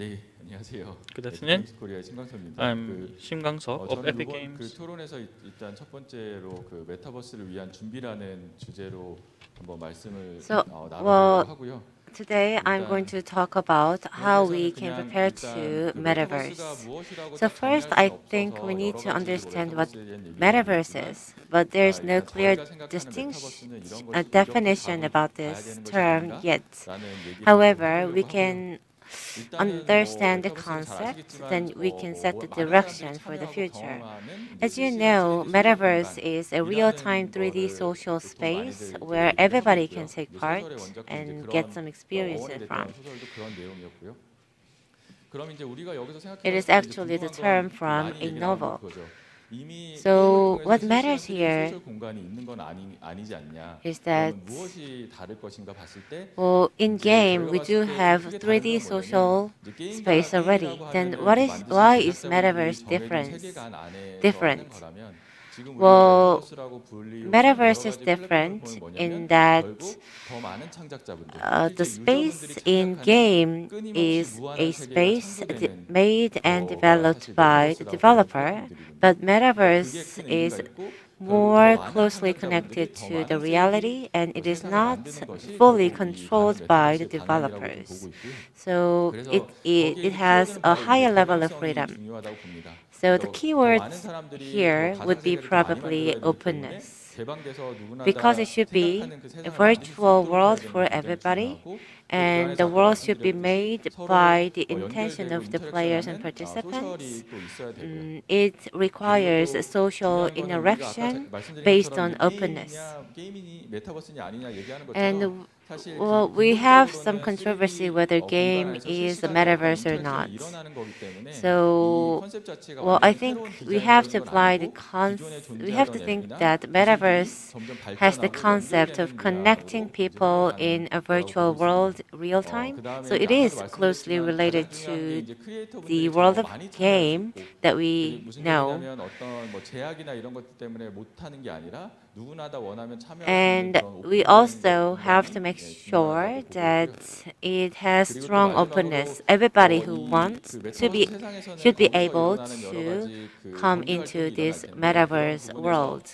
네, 안녕하세요. Good 네, afternoon. 디플로맥스 코리아의 신광섭입니다. I'm Shin Gang-seok of 저는 Epic 이번 그 Games. 토론에서 일단 첫 번째로 그 메타버스를 위한 준비라는 주제로 한번 말씀을 So, 나눠보려고 well, 하고요. today I'm going to talk about how we can prepare to 그 metaverse. 메타버스가 무엇이라고 So 딱 first, 정의할 I 수는 think 없어서 we need to 여러 가지로 understand what 메타버스에 대한 얘기를 metaverse 드리겠지만, is, but there's no 일단 clear 저희가 생각하는 distinction, 메타버스는 이런 a 것이 definition 이렇게 about 가야 this 되는 것이 term 아닌가라는 yet. 얘기를 좀 However, we 해보려고 하고요. can understand the concept, then we can set the direction for the future. As you know, metaverse is a real-time 3D social space where everybody can take part and get some experiences from. It is actually the term from a novel. So what matters here is that, well, in game we do have 3D social space already. Then why is metaverse different? Well, metaverse is different in that the space in game is a space made and developed by the developer, but metaverse is more closely connected to the reality, and it is not fully controlled by the developers. So it has a higher level of freedom. So the keywords here would be probably openness, because it should be a virtual world for everybody, and the world should be made by the intention of the players and participants. It requires a social interaction based on openness. And well, we have some controversy whether game is a metaverse or not. So, well, I think we have to apply we have to think that metaverse has the concept of connecting people in a virtual world real time. So it is closely related to the world of game that we know. And we also have to make sure that it has strong openness. Everybody who wants to should be able to come into this metaverse world.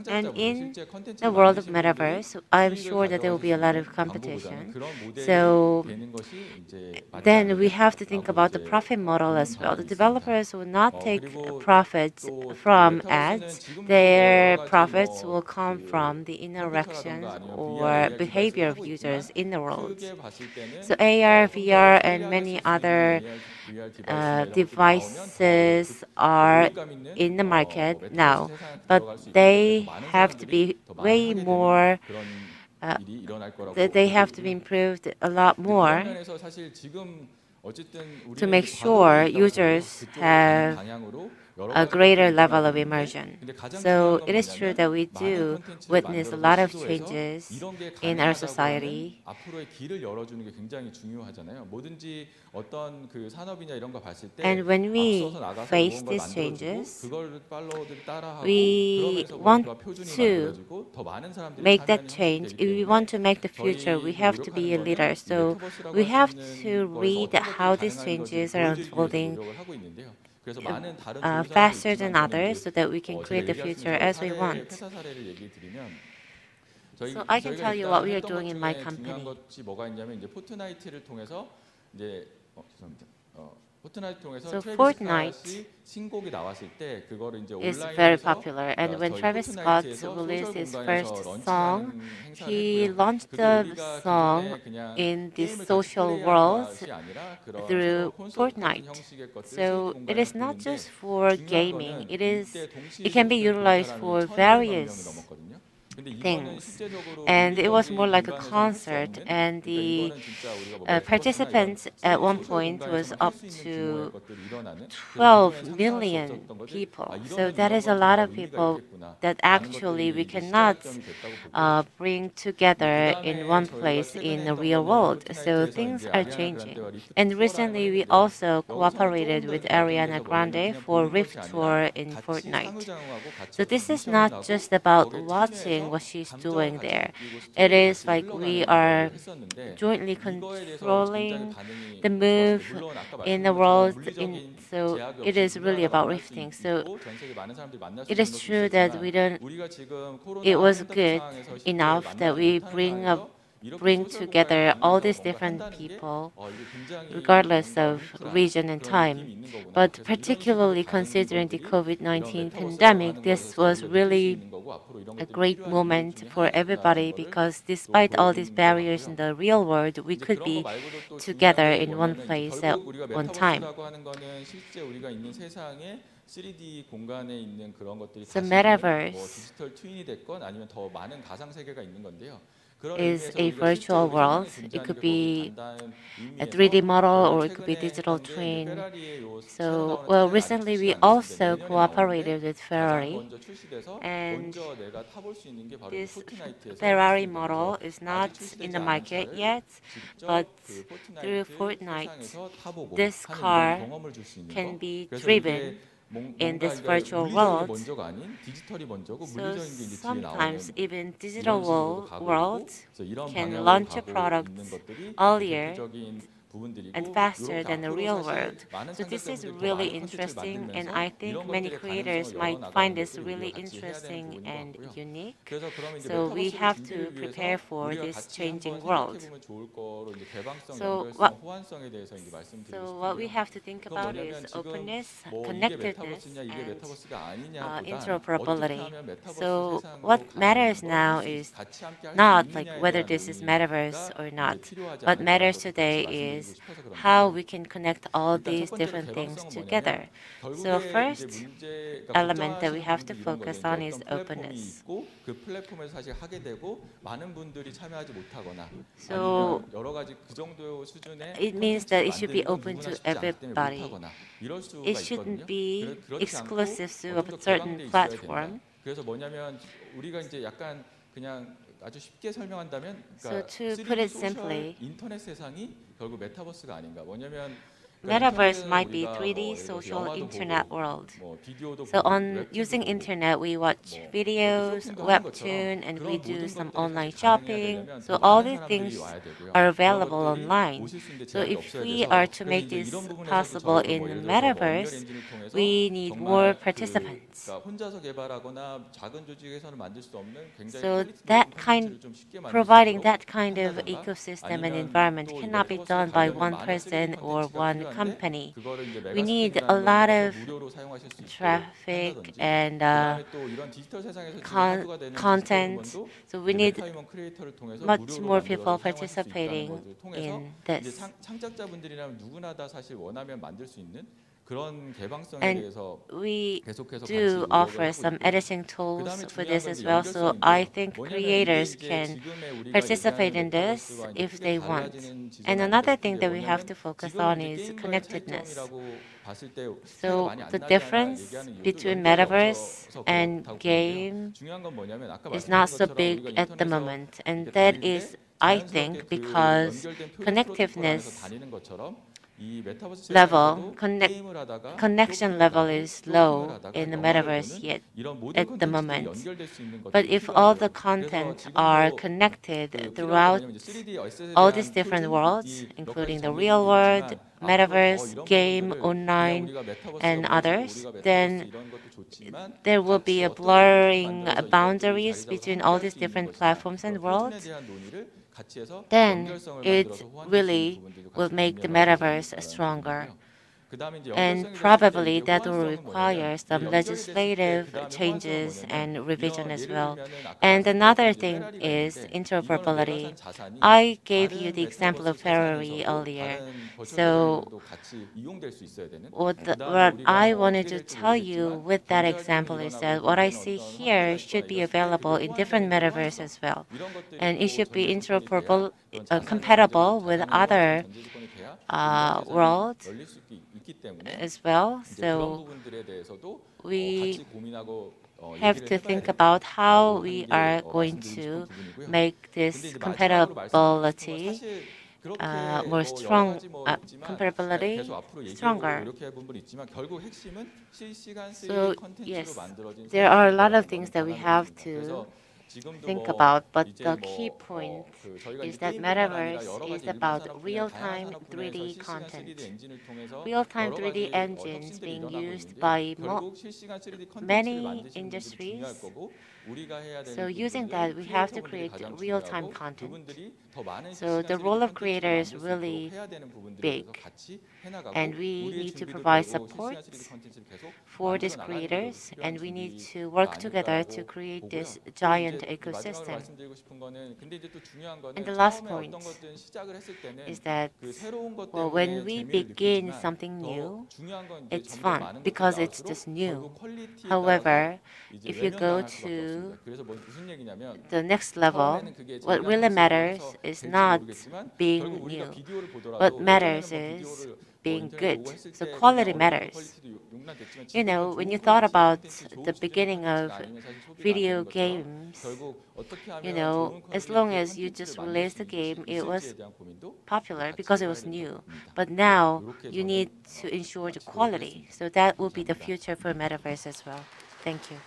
And in the world of metaverse, I'm sure that there will be a lot of competition. So then we have to think about the profit model as well. The developers will not take profits from ads. Their profits will come from the interactions or behavior of users in the world. So AR, VR, and many other devices are in the market now, but they have to be way more, they have to be improved a lot more to make sure users have a greater level of immersion. So it is true that we do witness a lot of changes in our society. And when we face these changes, we want to make that change. If we want to make the future, we have to be a leader. So we have to read how these changes are unfolding faster than others so that we can create the future as we want. So I can tell you what we are doing in my company. So Fortnite is very popular, and when Travis Scott released his first song, he launched the song in this social world through Fortnite. So it is not just for gaming, it can be utilized for various things, and it was more like a concert, and the participants at one point was up to 12 million people. So that is a lot of people that actually we cannot bring together in one place in the real world. So things are changing. And recently we also cooperated with Ariana Grande for Rift Tour in Fortnite. So this is not just about watching doing what she's doing there. It is like we are jointly controlling the move in the world. So it is really about rifting. So it is true that we don't. It was good enough that we bring together all these different people, regardless of region and time. But particularly considering the COVID-19 pandemic, this was really a great moment for everybody because despite all these barriers in the real world, we could be together in one place at one time. So metaverse is a virtual world. It could be a 3D model or it could be digital twin. So, well, recently we also cooperated with Ferrari, and this Ferrari model is not in the market yet, but through Fortnite, this car can be driven in this virtual world. So sometimes even digital world can launch a product earlier and faster than the real world. So this is really interesting, and I think many creators might find this really interesting and unique. So we have to prepare for this changing world. So what we have to think about is openness, connectedness, and interoperability. So what matters now is not like whether this is metaverse or not. What matters today is how we can connect all these different things together. So first element that we have to focus on is openness. So it means that it should be open to everybody. It shouldn't be exclusive to a certain platform. So to put it simply, Metaverse might be 3D social internet world. So on using internet, we watch videos, webtoon, and we do some online shopping. So all these things are available online. So if we are to make this possible in Metaverse, we need more participants. So providing that kind of ecosystem and environment cannot be done by one person or one company. We need a lot of traffic and content. So we need much more people participating in this. And we do offer some editing tools for this as well. So I think creators can participate in this if they want. And another thing that we have to focus on is connectedness. So the difference between metaverse and game is not so big at the moment. And that is, I think, because connectiveness level, connection level is low in the metaverse yet at the moment. But if all the content are connected throughout all these different worlds, including the real world, metaverse, game, online, and others, then there will be a blurring boundaries between all these different platforms and worlds. Then it really will make the metaverse stronger. And probably that will require some legislative changes and revision as well. And another thing is interoperability. I gave you the example of Ferrari earlier. So what I wanted to tell you with that example is that what I see here should be available in different metaverses as well. And it should be interoperable, compatible with other worlds as well. So we have to think about how we are going to make this compatibility stronger. So yes, there are a lot of things that we have to think about, but the key point is that Metaverse is about real-time 3D content. Real-time 3D engines being used by many industries. So using that, we have to create real-time content. So the role of creator is really big, and we need to provide support for these creators, and we need to work together to create this giant ecosystem. And the last point is that, well, when we begin something new, it's fun because it's just new. However, if you go to the next level, what really matters is not being new. What matters is being good. So quality matters. You know, when you thought about the beginning of video games, you know, as long as you just released the game, it was popular because it was new. But now you need to ensure the quality. So that will be the future for Metaverse as well. Thank you.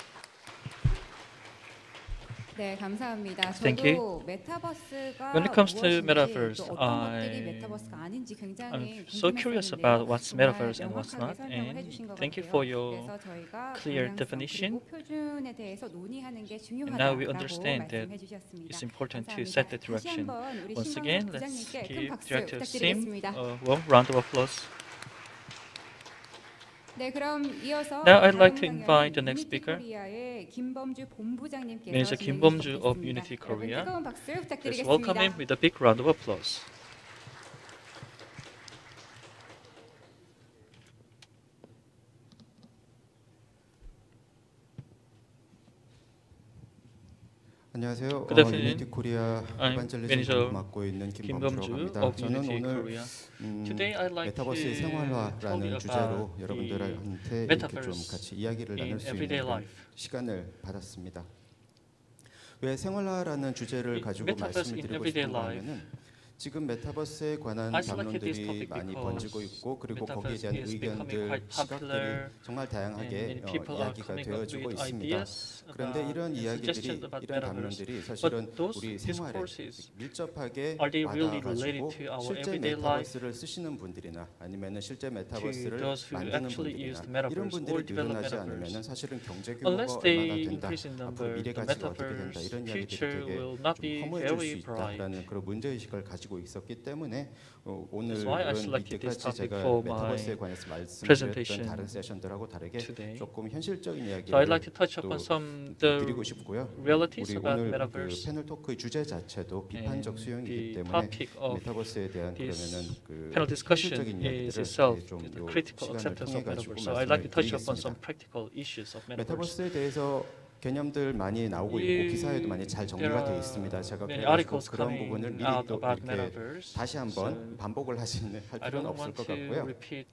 네, 감사합니다. Thank you. 저도 메타버스가 When it comes to 무엇인지, metaverse, 또 어떤 것들이 메타버스가 아닌지 굉장히 I'm so curious about what's 정말 metaverse and what's not, 명확하게 설명을 and 해주신 것 thank you 같아요. for your 그래서 저희가 clear 방향성 definition. 그리고 표준에 대해서 논의하는 게 And now we 중요하다라고 understand that 말씀해 주셨습니다. it's important to 감사합니다. set the 다시 direction. 한번 우리 Once 신광석 again, let's 부장님께 큰 give 박수 Director Sim 부탁드리겠습니다. a warm round of applause. 네, 그럼 이어서 Now I'd like to 다음 invite the 강연은 next speaker, 유니티 코리아의 김범주 본부장님께서 Manager 진행해 김범주 주시겠습니다. of Unity Korea. 여러분 뜨거운 박수 Let's welcome him 부탁드리겠습니다. with a big round of applause. 안녕하세요. Good afternoon. 유니티 코리아 I'm 이반젤리즘 Manager 본부 맡고 있는 김범주 김범주라고 합니다. of 저는 Unity 오늘 Korea. Today I'd like 메타버스의 to talk 생활화라는 about 주제로 the 여러분들한테 이렇게 좀 metaverse 같이 이야기를 in 나눌 수 everyday 있는 그런 life. 시간을 받았습니다. 왜 생활화라는 주제를 가지고 metaverse 말씀을 in 드리고 everyday 싶은가 life. 하면은 지금 메타버스에 관한 I selected this 담론들이 topic 많이 because 번지고 있고 그리고 거기에 metaverse 대한 is becoming 의견들, quite popular 시각들이 정말 다양하게 and people are 이야기가 coming up 되어지고 with 있습니다. ideas 그런데 about 이런 and 이야기들이, suggestions about 이런 metaverse. 담론들이 사실은 But those 우리 생활에 discourses, 밀접하게 are they really 와닿아가지고 related to our 실제 everyday life? 메타버스를 쓰시는 분들이나 아니면은 실제 To 메타버스를 those who 만드는 actually 분들이나 use the metaverse 이런 or 분들이 develop 늘어나지 metaverse. 않으면은 사실은 경제 규모가 Unless 얼마나 they 된다, increase in 앞으로 number, 미래 the 가치가 어떻게 된다 metaverse 이런 이야기들이 future 되게 will not 좀 be 허무해질 수 very bright. 있다라는 그런 문제 의식을 가지고 있었기 때문에 That's why I 오늘은 selected this 이때까지 topic 제가 for 메타버스에 my 관해서 말씀드렸던 presentation 다른 세션들하고 다르게 today. 조금 현실적인 So I'd like to 이야기를 touch 또 upon some the 드리고 싶고요. realities 우리 about 오늘 그 metaverse 패널 토크의 주제 자체도 비판적 and 수용이기 the 때문에 topic of 메타버스에 대한 this 그러면은 그 panel discussion 현실적인 is 이야기들을 itself 좀 the 요 critical 시간을 acceptance 통해 of 가지고 metaverse. So I'd like to touch 말씀을 upon some 드리겠습니다. practical issues of metaverse. 메타버스에 대해서 개념들 많이 나오고 있고 기사에도 많이 잘 정리가 되어 있습니다. 제가 many 그래가지고 articles 그런 coming 부분을 미리 out 또 about 이렇게 metaverse. 다시 So 한번 반복을 할 I 필요는 don't 없을 want 것 to 같고요. repeat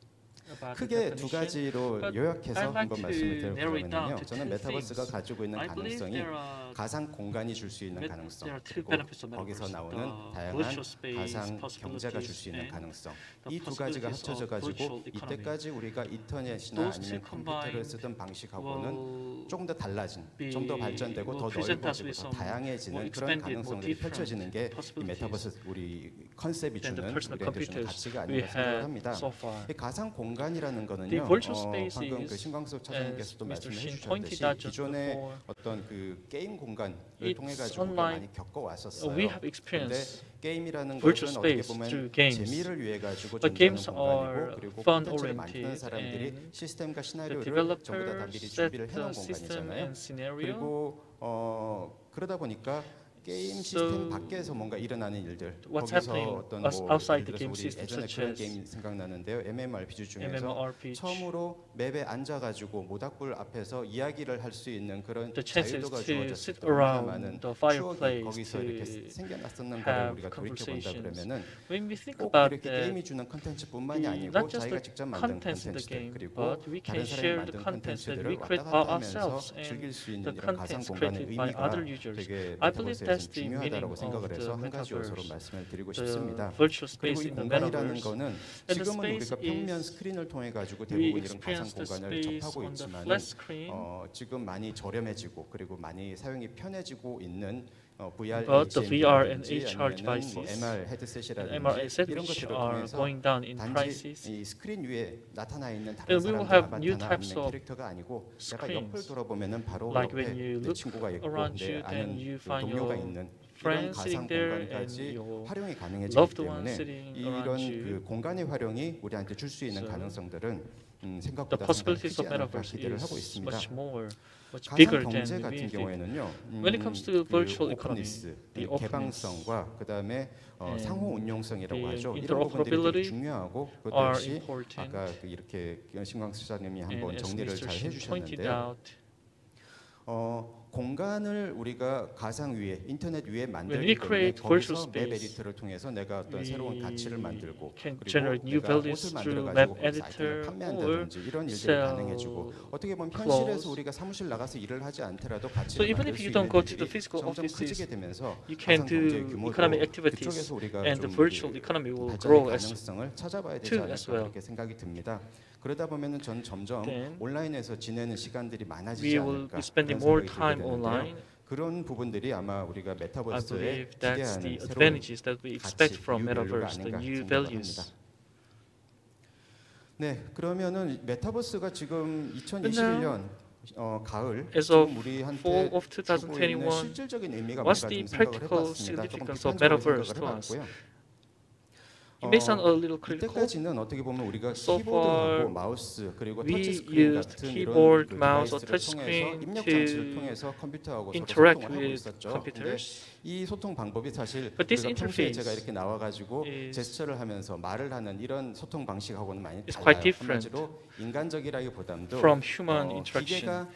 about the 크게 두 definition. 가지로 but 요약해서 I'd like 한번 to 말씀을 narrow it down 드려보면요. to 저는 two 메타버스가 things. 가지고 있는 I believe 가능성이 there are 가상 공간이 줄 수 있는 가능성, there are two 그리고 benefits of 거기서 metaverse. 나오는 The 다양한 virtual space 가상 possibilities 경제가 줄 수 있는 and 가능성. the 이 두 가지가 possibilities of 합쳐져 가지고 virtual economy. 이때까지 우리가 인터넷이나 Those two 아니면 컴퓨터를 combined 쓰던 방식하고는 will 조금 더 달라진, be- 좀 더 발전되고 will 더 present us 넓어지고 with 더 some 다양해지는 more 그런 expanded, more 가능성들이 different 펼쳐지는 게 이 possibilities 메타버스 우리 컨셉이 than the 주는 personal 우리한테 주는 computers 가치가 we 아닌가 생각을 had 합니다. so far. 이 가상 공간이라는 The 거는요. virtual space 방금 그 is, 신광석 as 차장님께서도 Mr. 말씀해 Shin 주셨듯이 pointed out just 기존의 before, 어떤 그 게임 공간을 it's 통해 가지고 우리가 unlike 많이 겪어왔었어요. we have 그런데 experienced 게임이라는 virtual 것은 어떻게 space 보면 through games. 재미를 위해 가지고 But 존재하는 games are 공간이고 그리고 fun 콘텐츠를 만드는 oriented 사람들이 and 시스템과 the 시나리오를 전부 다 미리 developers set 준비를 the 해놓은 system 공간이잖아요. and scenario. 그리고 그러다 보니까 게임 So 시스템 밖에서 뭔가 일어나는 일들 what's 거기서 happening 어떤 outside 예를 the game 들어서 우리 system, 예전에 such 그런 as 게임 생각나는데요. MMORPG 중에서 MMORPG, 처음으로 맵에 앉아가지고 모닥불 앞에서 이야기를 할 수 있는 그런 the chances 자유도가 to 주어졌을 sit 때 얼마나 around 많은 the 추억이 fireplace 거기서 이렇게 to 생겨났었는 거를 have 우리가 돌이켜본다 conversations. 그러면은 When we think 꼭 about 이렇게 that, 게임이 주는 컨텐츠뿐만이 the- 아니고 not just 자기가 the 직접 만든 contents in the 컨텐츠들 game, 그리고 but we 다른 can 사람이 share the 만든 contents that 컨텐츠들을 we 왔다 create 갔다 by 하면서 ourselves and 즐길 수 있는 the 이런 가상 contents 공간의 created by 의미가 other users. 되게 I believe 메타버스에서 That's the 중요하다고 meaning 생각을 of 해서 the 한 가지 요소로 metaverse. 말씀을 드리고 The 싶습니다. virtual 그리고 space 이 in the 공간이라는 metaverse. 거는 And the 지금은 우리가 space 평면 is 스크린을 통해 가지고 we 대부분 이런 가상 experience the 공간을 space 접하고 on the 있지만은 flat screen. 지금 많이 저렴해지고 그리고 많이 사용이 편해지고 있는 VR, But the VR and HMD라든지 HR 아니면은 뭐 devices MR and 헤드셋이라든지 MR headset 이런 which 것들을 are 통해서 going down in 단지 prices. 이 스크린 위에 나타나 있는 다른 And we will 사람들 have new 아바타나 types 아니면 of 캐릭터가 아니고 내가 screens. 옆을 돌아보면은 바로 Like 옆에 when you 내 look 친구가 있고 around 내 you, then 아는 you 그 find 동료가 your 있는 이런 friends 가상 sitting there and 공간까지 your 활용이 가능해지기 loved one 때문에 sitting 이런 around you. 그 공간의 활용이 우리한테 줄 수 있는 So 가능성들은 The 생각보다 상당히 possibilities 크지 of 않을까 metaverse 기대를 하고 is 있습니다. much more, much 가상 bigger than 경제 we 같은 think. 경우에는요. When it comes to virtual 그 economy, 오픈니스, the 이 개방성과 그다음에 and 상호 운용성이라고 the 하죠. 이런 부분들이 되게 interoperability 중요하고 그것 are 역시 important. 아까 그 이렇게 신광 수사님이 And 한번 as 정리를 Mr. 잘 Shin pointed 해주셨는데요. out, 공간을 우리가 가상 위에 인터넷 위에 When 만들기 we 때문에 create virtual 거기서 웹 space, 에디터를 통해서 내가 어떤 새로운 가치를 만들고 can 그리고 generate new 내가 values 옷을 through 만들어 web 가지고 거기서 아이템을 editor or 판매한다든지 이런 일들이 sell 가능해지고 어떻게 보면 clothes. 현실에서 우리가 사무실 나가서 일을 하지 않더라도 So 가치를 even 만들 if 수 you 있는 don't go to the 일들이 physical 점점 offices, 커지게 되면서 you can 가상 경제의 do 규모도 economic activities, 그쪽에서 우리가 and the 좀 virtual economy will 발전의 grow as 가능성을 찾아봐야 되지 too 않을까 as well. 그렇게 생각이 듭니다. 그러다 보면은 전 점점 Then 온라인에서 지내는 시간들이 많아지지 we will 않을까 be spending 그런 more 생각이 들게 time 되는데요. online. 그런 부분들이 아마 우리가 I 메타버스에 believe that's 기대하는 the 새로운 advantages that we expect 가치, from new value가 metaverse, the 아닌가 new 생각을 합니다. values. 네, 그러면은 메타버스가 지금 2021년 가을 As of 지금 우리한테 fall of 주고 있는 2021, 실질적인 의미가 what's 뭔가 the 좀 생각을 practical 해봤습니다. 조금 significance of 비판적으로 metaverse 생각을 to us? 해봤고요. It may sound a little critical. 이때까지는 어떻게 보면 우리가 So 키보드하고 far, 마우스 그리고 we 터치스크린 used 같은 keyboard, 이런 mouse, or 디바이스를 통해서 touchscreen 입력 to 장치를 통해서 컴퓨터하고 서로 interact 소통을 하고 with 있었죠. 근데 computers. 이 소통 방법이 사실 But this 우리가 평소에 interface 제가 이렇게 나와가지고 is- 제스처를 하면서 말을 하는 이런 소통 방식하고는 많이 It's 달라요. quite different 한마디로 인간적이라기보다도 from human interaction. 기계가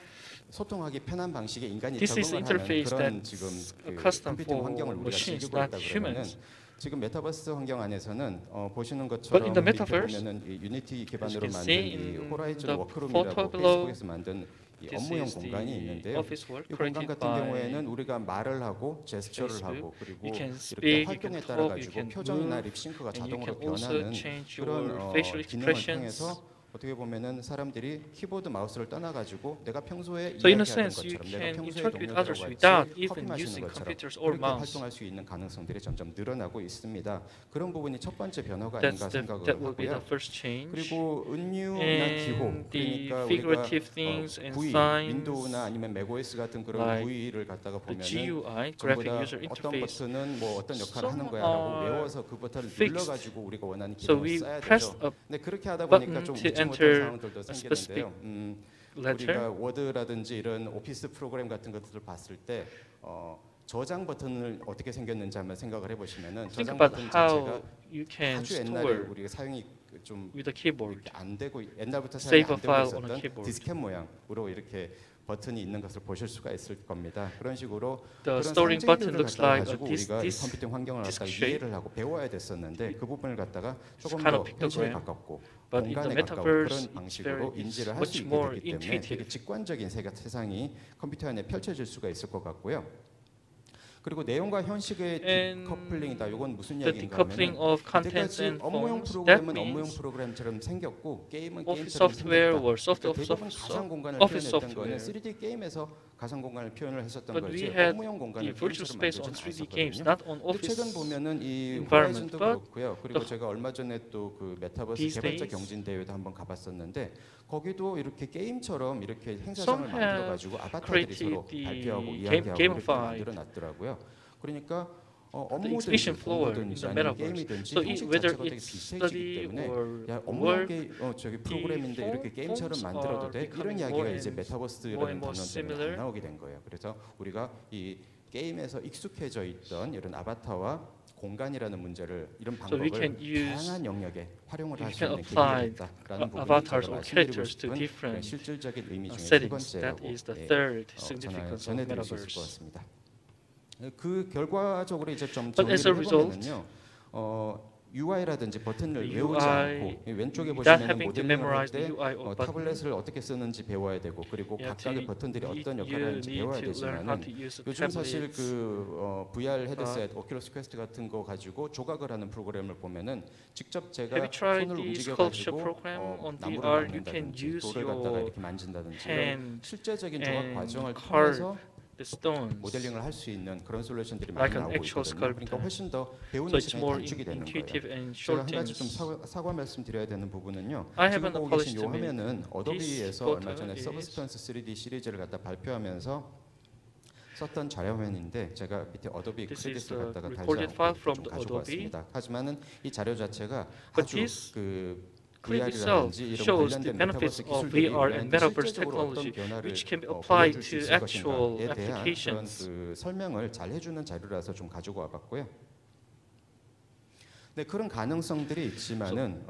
소통하기 편한 방식에 인간이 This is 적응을 하는 interface 그런 that's 지금 그 custom 컴퓨팅 for 환경을 우리가 machines, 즐기고 not 있다 그러면은 humans. 지금 메타버스 환경 안에서는 보시는 But 것처럼 in the 이렇게 metaverse, 보면은 이 유니티 기반으로 can 만든 see 이 in 호라이즌 the 워크룸이라고 photo below, 페이스북에서 만든 이 This 업무용 is 공간이 the 있는데요. office work 이 공간 created 같은 by 경우에는 우리가 말을 하고 제스처를 Facebook. 하고 그리고 You can 이렇게 speak, you 활동에 can 따라 talk, you 가지고 can 표정이나 move, 립싱크가 and you 자동으로 can also 변하는 change 그런 your facial 기능을 expressions. 통해서 어떻게 보면은 사람들이 키보드 마우스를 떠나가지고 내가 평소에 So in a 이야기하던 sense, you 것처럼 내가 can 평소에 interact with 동료들하고 others 같이 without 커피 even 마시는 using 것처럼 computers or 그렇게 mouse. 활동할 수 있는 가능성들이 점점 늘어나고 있습니다. 그런 부분이 첫 번째 변화가 That 아닌가 생각을 will be the 하고요. first change. 그리고 은유나 기호 And the 그러니까 우리가 figurative things and GUI signs, 윈도우나 아니면 맥OS 같은 그런 like GUI를 갖다가 the 보면은 GUI, 전부 graphic 다 user 어떤 interface. 버튼은 뭐 어떤 역할을 하는 Some 거야라고 are 외워서 그 버튼을 fixed. 눌러가지고 우리가 원하는 So 기능을 we 써야 press 되죠. a 근데 그렇게 하다 보니까 button 좀 to 웃지 못할 enter 상황들도 a 생기는데요. specific 우리가 letter. 워드라든지 이런 오피스 프로그램 같은 것들을 봤을 때 저장 버튼을 어떻게 생겼는지 한번 생각을 해보시면은 Think 저장 about 버튼 자체가 how you can 아주 옛날에 store 우리가 사용이 좀 with a keyboard. 이렇게 안 되고 옛날부터 사용이 Save a 안 되고 file on a 있었던 keyboard. 디스켓 모양으로 이렇게 버튼이 있는 것을 보실 수가 있을 겁니다. 그런 식으로 The 그런 storing button 상징들을 looks 갖다가 like 가지고 this 우리가 이 컴퓨팅 환경을 disk 갖다가 shape. 이해를 하고 배워야 됐었는데 그 부분을 갖다가 조금 kind 더 of 현실에 pictogram. 가깝고 But in the 공간에 가까운 metaverse, 그런 it's 방식으로 very- 인지를 할 much 수 있게 more 되기 때문에 intuitive. 되게 직관적인 세상이 컴퓨터 안에 펼쳐질 수가 있을 것 같고요. 그리고 내용과 현실의 And 디커플링이다. 이건 무슨 The 이야기인가 decoupling 하면 of contents 이때까지 and 업무용 forms. That 프로그램은 업무용 means 프로그램처럼 생겼고 게임은 office 게임처럼 software 생겼다. or software 그러니까 대부분 가상 공간을 office 표현했던 거는 software. 3D 게임에서 가상 공간을 표현을 했었던 But 거지 we had 업무용 the 공간을 virtual 게임처럼 space on 만들지는 3D games, 않았거든요. not on 근데 최근 office 보면은 이 environment, 호라이즌도 but 그렇고요. 그리고 제가 얼마 전에 또 그 메타버스 these 개발자 days, 경진 대회도 한번 가봤었는데 거기도 이렇게 게임처럼 이렇게 행사장을 some 만들어 have 가지고 아바타들이 서로 created the 발표하고 game- 이야기하고 이렇게 gamified 만들어 놨더라고요. 그러니까 the 업무든지 exhibition floor in 공부든지 the 아니면 metaverse. 게임이든지 So 형식 whether 자체가 되게 it's 비슷해지기 study 때문에 or 야 업무용 work, 저기 프로그램인데 이렇게 게임처럼 forms 만들어도 are 돼 이런 becoming 이야기가 more 이제 and 메타버스라는 more and more 단어 때문에 similar. 안 나오게 된 거예요. 그래서 우리가 이 게임에서 익숙해져 있던 이런 아바타와 공간이라는 문제를 이런 So we 방법을 can use- 다양한 영역에 활용을 할 we 수 can 있는 apply 계기가 있다라는 부분이 avatars 제가 or 말씀드리고 characters to 싶은 그런 different 실질적인 의미 중에 세 settings. 번째라고 That is the 예, third 전화 significance of 전해드릴 수 있을 것 metaverse. 같습니다. 그 결과적으로 이제 좀 But as a 정리를 result, 해보면요, UI라든지 버튼을 The 외우지 UI, 않고 이 왼쪽에 without 보시면 having to 모델링을 memorize 할 the 때 UI or button, 타블렛을 어떻게 쓰는지 배워야 되고 그리고 you have 각각의 to- 버튼들이 어떤 you 역할을 하는지 need 배워야 to learn how 되지만은 to use the 요즘 사실 tablets. VR 헤드셋, 오큘러스 퀘스트 같은 거 가지고 조각을 하는 프로그램을 보면은 직접 제가 Have you tried 손을 the 움직여 sculpture 가지고 program on 나무를 VR? You can 깎는다든지 use 돌을 갖다가 your 이렇게 만진다든지 이런 hand 실제적인 조각 and 과정을 carve 통해서 the stones. 모델링을 할 수 있는 그런 솔루션들이 많이 Like an 나오고 actual 있거든요. sculptor. 그러니까 훨씬 더 So 배우는 it's 시간이 more 단축이 되는 거예요. intuitive and 제가 short 한 가지 좀 things. 사과 말씀드려야 되는 부분은요. I 지금 haven't 보고 계신 polished 이 to me. 화면은 어도비에서 photo 얼마 전에 is- 서브스턴스 3D 시리즈를 갖다 발표하면서 썼던 자료화면인데 제가 밑에 어도비 This 크레딧을 is the 갖다가 달지 recorded file 않고 from 좀 the 가지고 Adobe. 왔습니다. 하지만은 이 자료 자체가 But 아주 this 그 clip itself VR이라든지 이런 shows the 관련된 benefits 메타버스 of 기술들이 VR and 우리한테 metaverse 실제적으로 어떤 technology, 변화를 which can be 보여줄 applied 수 to 있을 actual 것인가에 대한 그런 applications. 그 설명을 잘 해주는 자료라서 좀 가지고 와봤고요. 네, 그런 가능성들이 있지만은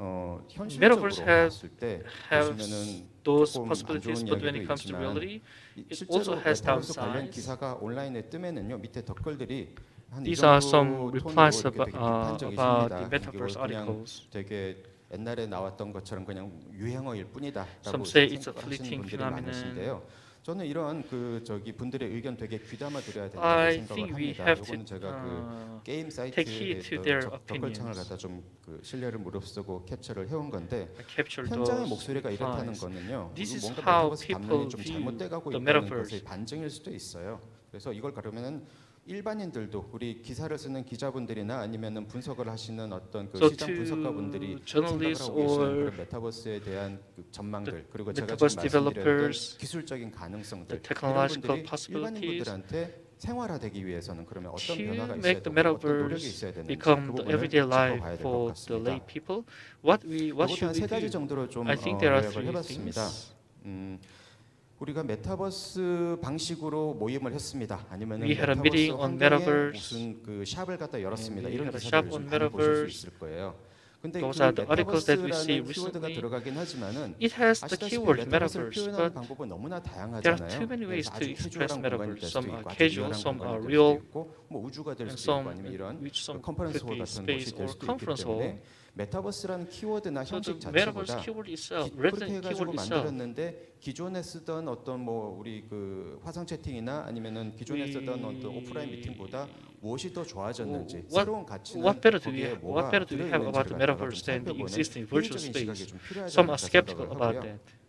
현실적으로 Metaverse 봤을 때 have 보시면은 those 조금 안 possibilities, 좋은 but when it 이야기도 comes to 있지만 reality, it 실제로 also has 메타버스 관련 downsides. 기사가 온라인에 뜨면은요 밑에 댓글들이 한 이 These are 정도 some 톤으로 replies 이렇게 되게 about the 비판적이십니다. metaverse 이걸 그냥 articles. 되게 옛날에 나왔던 것처럼 그냥 유행어일 뿐이다라고 Some say it's a 생각하시는 fleeting 분들이 phenomenon. 많으신데요. 저는 이런 그 저기 분들의 의견 되게 귀담아 들어야 된다고 I 생각을 think we 합니다. have to 이거는 제가 그 게임 take heed to their 사이트에 댓글창을 opinions. 갖다 좀 그 신뢰를 무릅쓰고 캡처를 해온 건데 I capture 현장의 those 목소리가 이렇다는 replies. 거는요. This is 뭔가 how 메타버스 people 담론이 좀 view 잘못돼가고 the 있다는 metaverse. 것의 반증일 수도 있어요. 그래서 이걸 가르면은 일반인들도 우리 기사를 쓰는 기자분들이나 아니면은 분석을 하시는 어떤 그 So 시장 to 분석가분들이 생각을 journalists 하고 계시는 or 그런 메타버스에 대한 그 전망들 그리고 제가 metaverse 지금 말씀드렸던 developers, 기술적인 가능성들 the technological 이런 분들이 possibilities, 일반인분들한테 생활화되기 위해서는 그러면 어떤 to 변화가 있어야 make the 되고 어떤 노력이 metaverse 있어야 되는지 become 그 the 부분을 everyday life 짚어봐야 될 것 for the 같습니다. lay people. What 이것도 should 한 세 we 가지 do? 정도로 좀 I think there are 요약을 three 해봤습니다. things. 우리가 메타버스 방식으로 모임을 했습니다. 아니면 We had a 메타버스 meeting on 환경에 metaverse. 무슨 그 샵을 갖다 열었습니다. we 이런 had a 기사들을 shop 좀 on 많이 보실 수 metaverse. 있을 거예요. 근데 그 Those are the articles that we see 메타버스라는 키워드가 recently. 들어가긴 하지만은 It has the 아시다시피 keyword 메타버스를 metaverse, 표현하는 but 방법은 너무나 there 다양하잖아요. are too many ways 그래서 to 아주 express 캐주얼한 공간이 metaverse. 될 Some 수도 are 있고, 아주 casual, 리얼한 some 공간이 are 될 real, 수도 있고, 뭐 우주가 될 and 수도 있고 some 아니면 이런 some 컨퍼런스 홀 could be 같은 곳이 space 될 or 수도 있기 conference hall. 때문에 메타버스라는 키워드나 So the 형식 metaverse 자체보다 keyword itself, 그렇게 rather than 해가지고 keyword itself, 만들었는데 기존에 쓰던 어떤 뭐 우리 그 화상 채팅이나 아니면은 기존에 쓰던 어떤 오프라인 미팅보다 무엇이 더 좋아졌는지 새로운 가치는 what better do we 거기에 have? 뭐가 What better do we have about the 들어있는지를 갖다가 좀 metaverse than the 살펴보는 existing virtual 회의적인 시각이 space? 좀 필요하지 Some are 않을까 skeptical 생각을 about 하고요. that.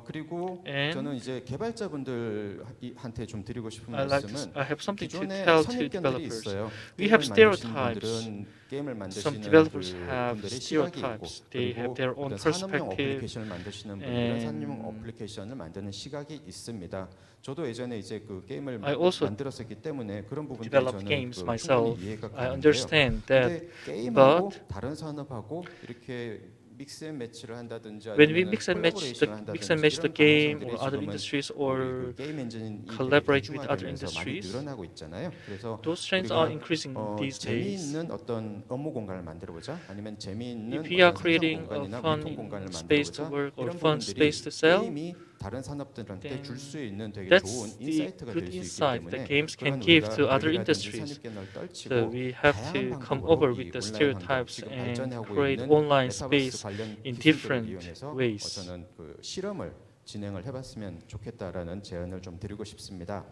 그리고 And 저는 이제 개발자분들한테 좀 드리고 싶은 I 말씀은 have something to 기존에 tell to 선입견들이 developers. 있어요. We have 게임을 만드시는 stereotypes. 분들은 게임을 Some 만드시는 developers 그 have 분들의 시각이 있고 stereotypes. They 그리고 have their own 어떤 산업용 perspective. 어플리케이션을 만드시는 분들은 and 산업용 어플리케이션을 만드는 시각이 있습니다. 저도 예전에 이제 그 게임을 I also 만들었었기 때문에 그런 부분들이 developed 저는 games 그 myself. 충분히 이해가 I 가는데요. understand that 근데 게임하고 but 다른 산업하고 이렇게 믹스 앤 매치를 한다든지 when we 아니면은 mix and match 콜라보레이션을 the 한다든지 game 이런 or other 가능성들이 industries 지금은 or 우리 그 게임 엔진이 되게 collaborate with other 대중화되면서 많이 industries, 늘어나고 있잖아요. 그래서 those trends 우리가 are increasing these days. 재미있는 어떤 업무 공간을 만들어보자, 아니면 재미있는 If we are 어떤 creating 생산 a 공간이나 fun 유통 공간을 space to 만들어보자, work or 이런 fun 부분들이 space to sell, 게임이 다른 산업들한테 then 줄 수 있는 되게 that's 좋은 the 인사이트가 good 될 수 있기 insight 때문에 that games can 그런 give 우리가 to other 괴리라든지 industries. 선입견을 떨치고 So we have to 다양한 come 방법으로 over 이 with the 온라인 환경, stereotypes 지금 and 발전하고 create 있는 online 메타버스 space 관련 in 기술들을 different 이용해서 ways. 저는 그 실험을 진행을 해봤으면 좋겠다라는 제안을 좀 드리고 싶습니다.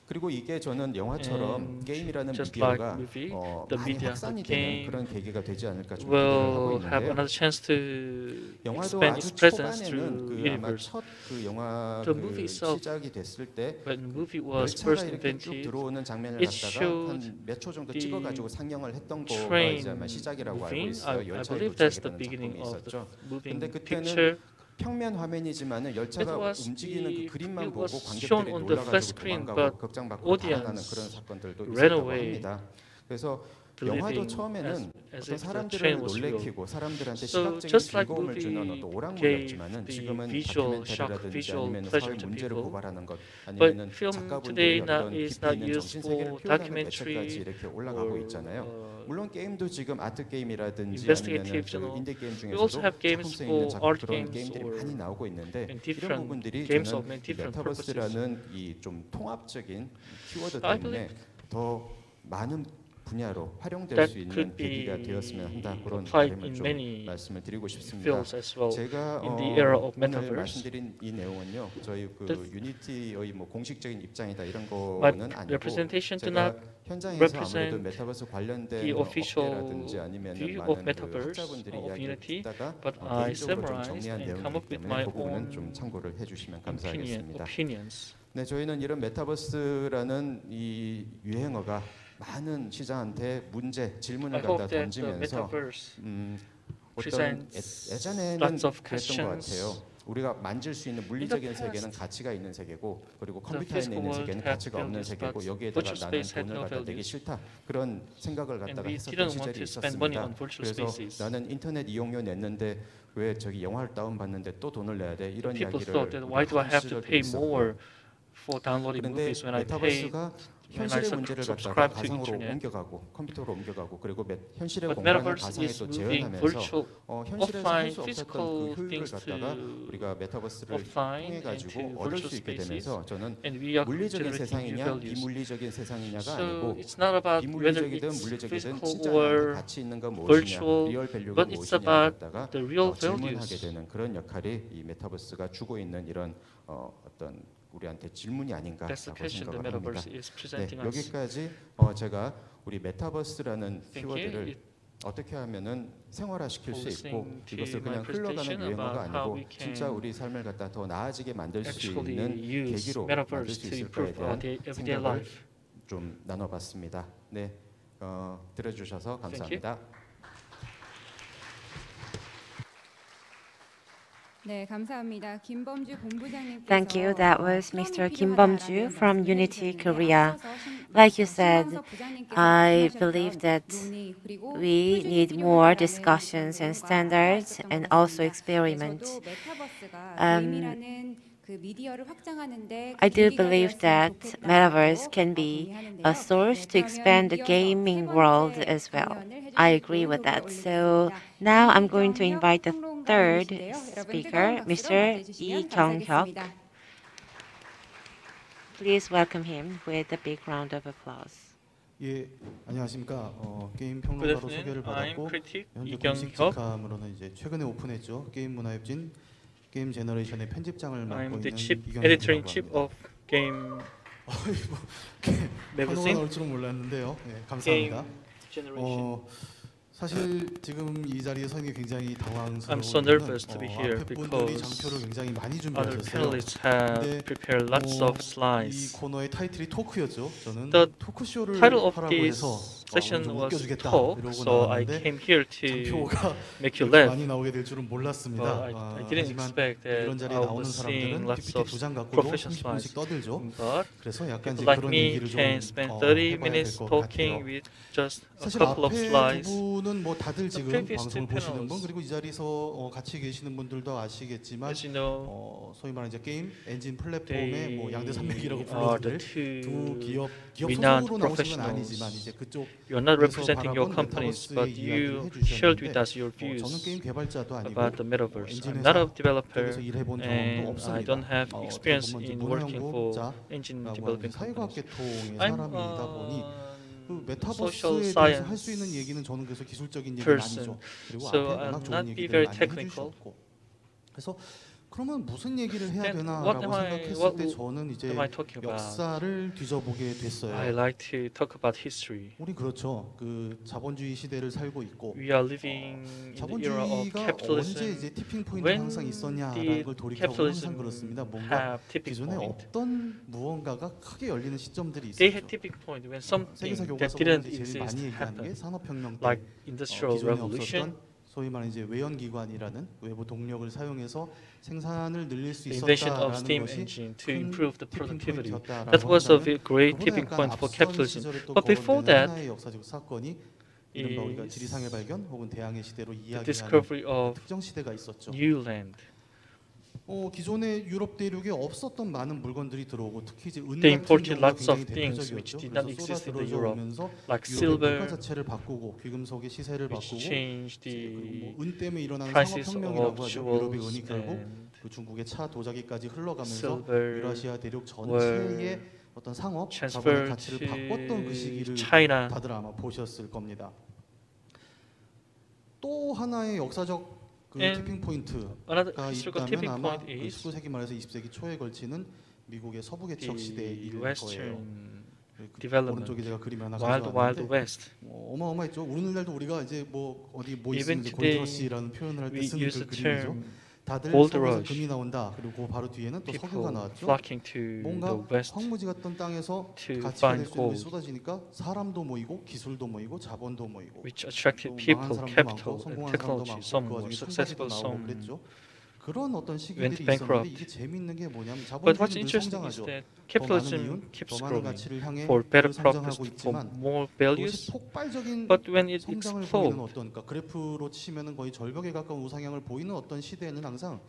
그리고 이게 저는 영화처럼 And 게임이라는 just 미디어가 like movie, the 많이 media, 확산이 the 되는 game 그런 계기가 되지 않을까 좀 기대를 하고 will have 있는데요. another chance to 영화도 expand 아주 its presence 초반에는 through 그 아마 universe. 첫 그 영화 The 그 movie itself, 시작이 됐을 때 when the movie was 열차가 first 이렇게 쭉 invented, 들어오는 장면을 it 갖다가 showed 한 몇 초 정도 the 찍어가지고 상영을 했던 거가 train 이제 아마 시작이라고 알고 moving. 있어요. I 열차의 believe that's the 도착이라는 beginning 작품이 of the 있었죠. moving 근데 그때는 picture. 평면 화면이지만은 열차가 It was 움직이는 그 the- 그림만 it 보고 was 관객들이 shown on the flat 놀라가지고 screen, 도망가고 but 극장 밖으로 audience 달아나는 그런 사건들도 ran 있었다고 away, 합니다. 그래서 believing 영화도 처음에는 as 어떤 if the 사람들을 train was real. 놀래키고 사람들한테 So 시각적인 just like 즐거움을 주는 movie 어떤 오락물이었지만은 gave the 지금은 visual shock, 다큐멘터리라든지 visual 아니면 pleasure 사회 to 문제를 people. 고발하는 것 But 아니면은 film 작가분들의 today 어떤 is 깊이 not 있는 used 정신 세계를 for 표현하는 매체까지 documentary 이렇게 올라가고 있잖아요. 물론 게임도 지금 아트 게임이라든지 investigative 아니면 journal. 인디 게임 We also 중에서도 have games 작품성 있는 for art 그런 games 게임들이 or 많이 나오고 있는데 and 이런 different 부분들이 games 저는 of 이 different 메타버스라는 이 좀 통합적인 키워드 I 때문에 더 많은 분야로 활용될 that 수 있는 could 계기가 be 되었으면 한다 그런 applied 바람을 in 좀 many 말씀을 드리고 싶습니다. fields as well. 제가 in the era of 오늘 metaverse. 말씀드린 이 내용은요, 저희 그 The- 유니티의 뭐 공식적인 입장이다 이런 My 거는 아니고 representation do 제가 not 현장에서 아무래도 represent 메타버스 관련된 the official 업계라든지 아니면 view of 많은 그 metaverse 학자분들이 of 이야기를 Unity, 듣다가 but 개인적으로 I 좀 summarized 정리한 and come 내용이기 up with 때문에 my 그 부분은 own 좀 참고를 해주시면 감사하겠습니다. opinions. 네, 저희는 이런 메타버스라는 이 유행어가 많은 시장한테 문제, 질문을 I hope 갖다 that the 던지면서 metaverse 어떤 presents 예전에는 lots of 그랬던 것 questions. 같아요. 우리가 만질 수 있는 물리적인 past, 세계는 가치가 있는 세계고, 그리고 the 컴퓨터에 physical 있는 world 세계는 had 가치가 없는 values, 세계고, but 여기에다가 virtual 나는 space had 돈을 no 갖다 내기 values. 싫다, 그런 생각을 And 갖다가 we 했었던 didn't want 시절이 to spend money 있었습니다. on virtual 그래서 spaces. 나는 인터넷 이용료 냈는데 왜 저기 영화를 다운받는데 또 돈을 내야 돼, 이런 People 이야기를 thought that why do I have to 시절도 pay 있었고요. more for downloading 그런데 movies when I pay 메타버스가 when I 현실의 문제를 갖다가 subscribe to 가상으로 internet? 옮겨가고 컴퓨터로 옮겨가고, 그리고 현실의 But 공간을 metaverse 가상에 is 또 moving 재현하면서 virtual 현실에서 할 offline 수 없었던 physical 그 효율을 things 갖다가 to 우리가 메타버스를 offline 통해 and 가지고 to 얻을 virtual 수 있게 spaces. 되면서 저는 And we are 물리적인 generating new 세상이냐 values. 비물리적인 세상이냐가 So 아니고 it's not about whether 비물리적이든 it's 물리적이든 physical 진짜 나한테 or 가치 있는 건 무엇이냐, virtual, 리얼 밸류가 but it's 무엇이냐를 about 갖다가 the real 질문하게 values. 되는 그런 역할이 이 메타버스가 주고 있는 이런 어떤 우리한테 질문이 아닌가라고 That's the question the 생각을 합니다. metaverse is 네, presenting us. 여기까지 제가 우리 메타버스라는 Thank you. 키워드를 어떻게 하면은 생활화시킬 수 For 있고 listening to 이것을 my 그냥 흘러가는 presentation 유행어가 about how 아니고 we can 진짜 우리 삶을 갖다 더 나아지게 만들 수 Actually 있는 use 계기로 만들 metaverse 수 to 있을 거에 improve our 대한 everyday 생각을 life. 좀 나눠봤습니다. 네, 들어주셔서 Thank you. 감사합니다. 네, 감사합니다. 김범주 본부장님께서 Thank you. That was Mr. Kim Bum-ju from Unity Korea. Like you said, I believe that we need more discussions and standards and also experiment. I do believe that metaverse can be a source to expand the gaming world as well. I agree with that. So now I'm going to invite the third speaker, Mr. Lee Kyung-hyuk. Please welcome him with a big round of applause. 예, 안녕하십니까. 게임 Good 평론가로 afternoon. 소개를 I'm 받았고 critic 현재 Lee 공식 Kyung-hyuk. 직함으로는 이제 최근에 오픈했죠. 게임 문화협진 게임 제너레이션의 편집장을 맡고 I'm 있는 the chief 이경혁이라고 editor in chief 합니다. of Game 한동안 Magazine. 올 줄은 몰랐는데요. 네, Game 감사합니다. Generation. 사실 지금 이 자리에 서 있는 게 굉장히 당황스러운 I'm so 이유는, nervous to be here 앞에 분들이 because 장표를 굉장히 많이 Other 준비하셨어요. panelists have 근데 prepared lots of 이 slides. 코너의 타이틀이 토크였죠. 저는 The 토크쇼를 title of 하라고 this 해서 session 좀 was 웃겨주겠다 talk, 이러고 so I 나왔는데 came here to 장표가 make you 이렇게 laugh. 많이 나오게 될 줄은 몰랐습니다. But I didn't 하지만 expect that 이런 자리에 I 나오는 was seeing 사람들은 lots PPT of 두 장 갖고도 professional 30분씩 slides. 떠들죠. But 그래서 약간 이제 people like 그런 me 얘기를 좀 can spend 30 해봐야 minutes 될 것 talking 같아요. with just a 사실 couple of 앞에 두 slides. 분은 뭐 다들 지금 previous 방송을 two 보시는 분 panels. 그리고 이 자리에서 같이 계시는 분들도 아시겠지만 As you know, 소위 말하는 이제 게임 엔진 플랫폼의 they 뭐 양대 산맥이라고 are the 불러드릴 두 two 기업 renowned 소속으로 나오신 건 professionals. 아니지만 이제 그쪽 you're not 그래서 representing your 바라본 companies, but 메타버스의 you 이야기를 shared with 해주셨는데 us your views 저는 게임 개발자도 아니고 about the metaverse. 엔진 I'm not a 회사 developer, 쪽에서 일해본 경험도 and I 없습니다. don't have 어떻게 experience 보면 이제 in working for 문화연구자라고 engine 하는 developing companies. 사회과학계통의 I'm 사람이다 보니 그 social 메타버스에 대해서 할 science 수 있는 얘기는 저는 그래서 기술적인 얘기는 person. 아니죠. 그리고 So 앞에 워낙 I'll 좋은 not be 얘기들 very 많이 technical. 해주셨고 그래서 그러면 무슨 얘기를 해야 Then 되나라고 what am I- 생각했을 what 때 저는 이제 am I talking about? 역사를 뒤져보게 됐어요. I like to talk about history. 우리 그렇죠. 그 자본주의 시대를 살고 있고 We are living in the era of 자본주의가 언제 capitalism. 이제 티핑 포인트 When 항상 있었냐라는 the 걸 돌이켜보면 항상 capitalism 그렇습니다. 뭔가 have tipping 기존에 point. 없던 무언가가 크게 열리는 시점들이 They 있었죠. had tipping point when something 세계사 that 교과서 didn't 보면 이제 제일 exist 많이 얘기하는 게 happened, 산업혁명 때 like industrial 기존에 revolution, 없었던 소위 말하는 이제 외연기관이라는 외부 동력을 사용해서 생산을 늘릴 수 the invention of 있었다라는 steam 것이 engine to 큰 improve the 티핑 productivity. 포인트였다라고 That was a 한다면 great 그보다 tipping 약간 point for 앞선 capitalism. 시절에 또 But before 거론되는 that 하나의 역사적 사건이 이른바 우리가 is 지리상의 발견 혹은 대항해 시대로 the 이야기하는 discovery of 특정 시대가 있었죠. new land. 기존의 유럽 대륙에 없었던 많은 물건들이 들어오고 특히 이제 은 They 같은 imported 경우가 lots of 굉장히 things which 대표적이었죠. did not 그래서 exist in 쏟아들어져 the Europe, 오면서 like 유럽의 silver, 물가 자체를 바꾸고 귀금속의 시세를 which 바꾸고 changed 그리고 the 뭐은 때문에 일어나는 prices 산업혁명이라고 of 하죠. 유럽의 jewels 은이 결국 and 그 중국의 차 도자기까지 흘러가면서 silver 유라시아 대륙 were 전체의 어떤 상업 transfer 자본의 가치를 바꿨던 그 to 시기를 China. 다들 아마 보셨을 겁니다. 또 하나의 역사적 그 And 티핑 포인트가 Another historical 있다면 tipping 아마 point is 19세기 말에서 20세기 초에 걸치는 미국의 서부 개척 시대의 the 일일 거예요. Western 그 development, 오른쪽에 제가 그림 하나 Wild Wild 가져왔는데 West. 어마어마했죠. 오늘날도 우리가 이제 뭐 어디 뭐 Even 있으면 이제 today, 골드러시라는 표현을 할 때 We 쓰는 use 그 the 그림이죠. term 다들 gold 서부에서 rush. 금이 나온다. 그리고 그 바로 뒤에는 또 석유가 People 나왔죠. flocking to 뭔가 the West 황무지 같던 땅에서 to 가치가 find 될 수 있는 것이 gold, 쏟아지니까 사람도 모이고 기술도 모이고 자본도 모이고 which attracted 또 망한 people, 사람도 capital, 많고 and 성공한 사람도 technology. 많고 Some 그 were 와중에 successful, 청바지도 나오고 some 그랬죠. 그런 어떤 went 시기들이 있었는데 bankrupt. 이게 재미있는 게 뭐냐면 But what's 자본주의는 늘 interesting is 성장하죠. that 더 많은 capitalism 이윤, keeps 더 많은 growing 가치를 향해 for better 늘 profits, 성장하고 for 있지만 more 그것이 values. 폭발적인 But when it 성장을 보이는 explodes, 어떤 그러니까 그래프로 치면은 거의 절벽에 가까운 우상향을 보이는 어떤 시대에는 항상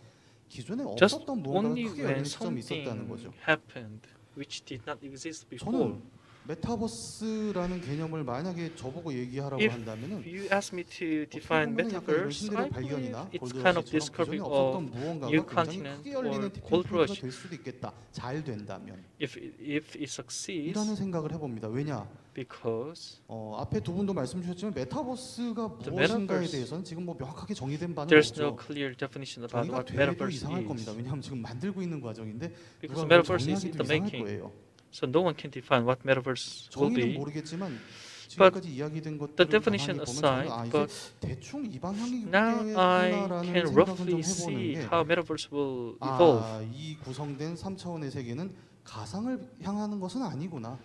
기존에 just 없었던 무언가가 only 크게 when 열리는 시점이 있었다는 something 거죠. happened which did not exist before. 저는 메타버스라는 개념을 만약에 저보고 얘기하라고 If 한다면은 you ask me to 어떻게 define 보면 약간 이런 metaverse, 신들의 I believe 발견이나 it's kind of 골드러시처럼 discovery 기존에 of 없었던 무언가가 new 굉장히 continent 크게 열리는 or 티핑 gold 포인트가 rush. 될 수도 있겠다. 잘 된다면 if it succeeds, 이라는 생각을 해봅니다. 왜냐? because 앞에 두 분도 말씀 주셨지만 메타버스가 The 무엇인가에 metaverse. 대해서는 지금 뭐 명확하게 정의된 바는 there's no 없죠. clear definition about 정의가 what 돼도 metaverse 이상할 겁니다. is. 왜냐하면 지금 만들고 있는 과정인데 Because 누가 그걸 metaverse is in 정의하기도 the 이상할 making. 거예요. So no one can define what metaverse will 정의는 be. 모르겠지만 But 지금까지 이야기된 The 것들을 definition 가만히 보면 저는 aside, 이제 but 대충 이 now 방향이구나라는 I can 생각은 좀 roughly 해보는 see 게 how metaverse will evolve. 이 구성된 3차원의 세계는 가상을 향하는 것은 아니구나.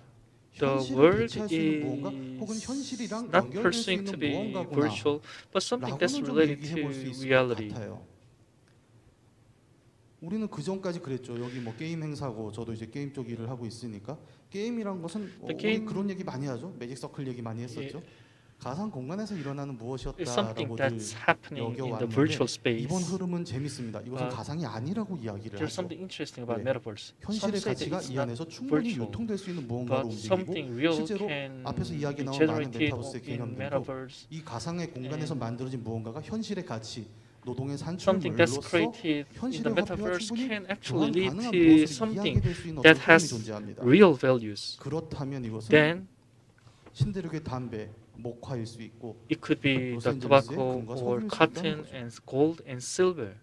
The 현실을 world 대체할 수 있는 무언가 혹은 is 현실이랑 not 연결될 수 pursuing 있는 to be 무언가구나 virtual, but something that's 라고는 좀 related 얘기해 볼 수 to 있을 것 reality. 같아요. 우리는 그 전까지 그랬죠. 여기 뭐 게임 행사고 저도 이제 게임 쪽 일을 하고 있으니까 게임이란 것은 The 우리 game- 그런 얘기 많이 하죠. 매직 서클 얘기 많이 했었죠. 가상 공간에서 일어나는 It's something 무엇이었다라고들 that's happening in the 여겨왔는데 virtual space. 이번 흐름은 재밌습니다. 이것은 가상이 아니라고 이야기를 There's 하죠. something interesting about 네. metaverse. Some 현실의 say that 가치가 it's 이 not 안에서 충분히 virtual, 유통될 수 있는 무언가로 but 움직이고 something real 실제로 can 앞에서 이야기 be 나온 많은 generated 메타버스의 in 개념들도 metaverse. 이 가상의 공간에서 And 만들어진 무언가가 현실의 가치, 노동의 Something that's 산출물로서 created in the 현실의 화폐와 metaverse 충분히 can actually 교환 lead 가능한 to 무엇을 something 이야기될 수 있는 that 어떤 흐름이 has 존재합니다. real values. 그렇다면 이것은 Then 신대륙의 담배, 목화일 수 있고 it could be the 로스앤젤레스의 tobacco 금과 or 석유일 수 있다는 cotton 거죠. and gold and silver.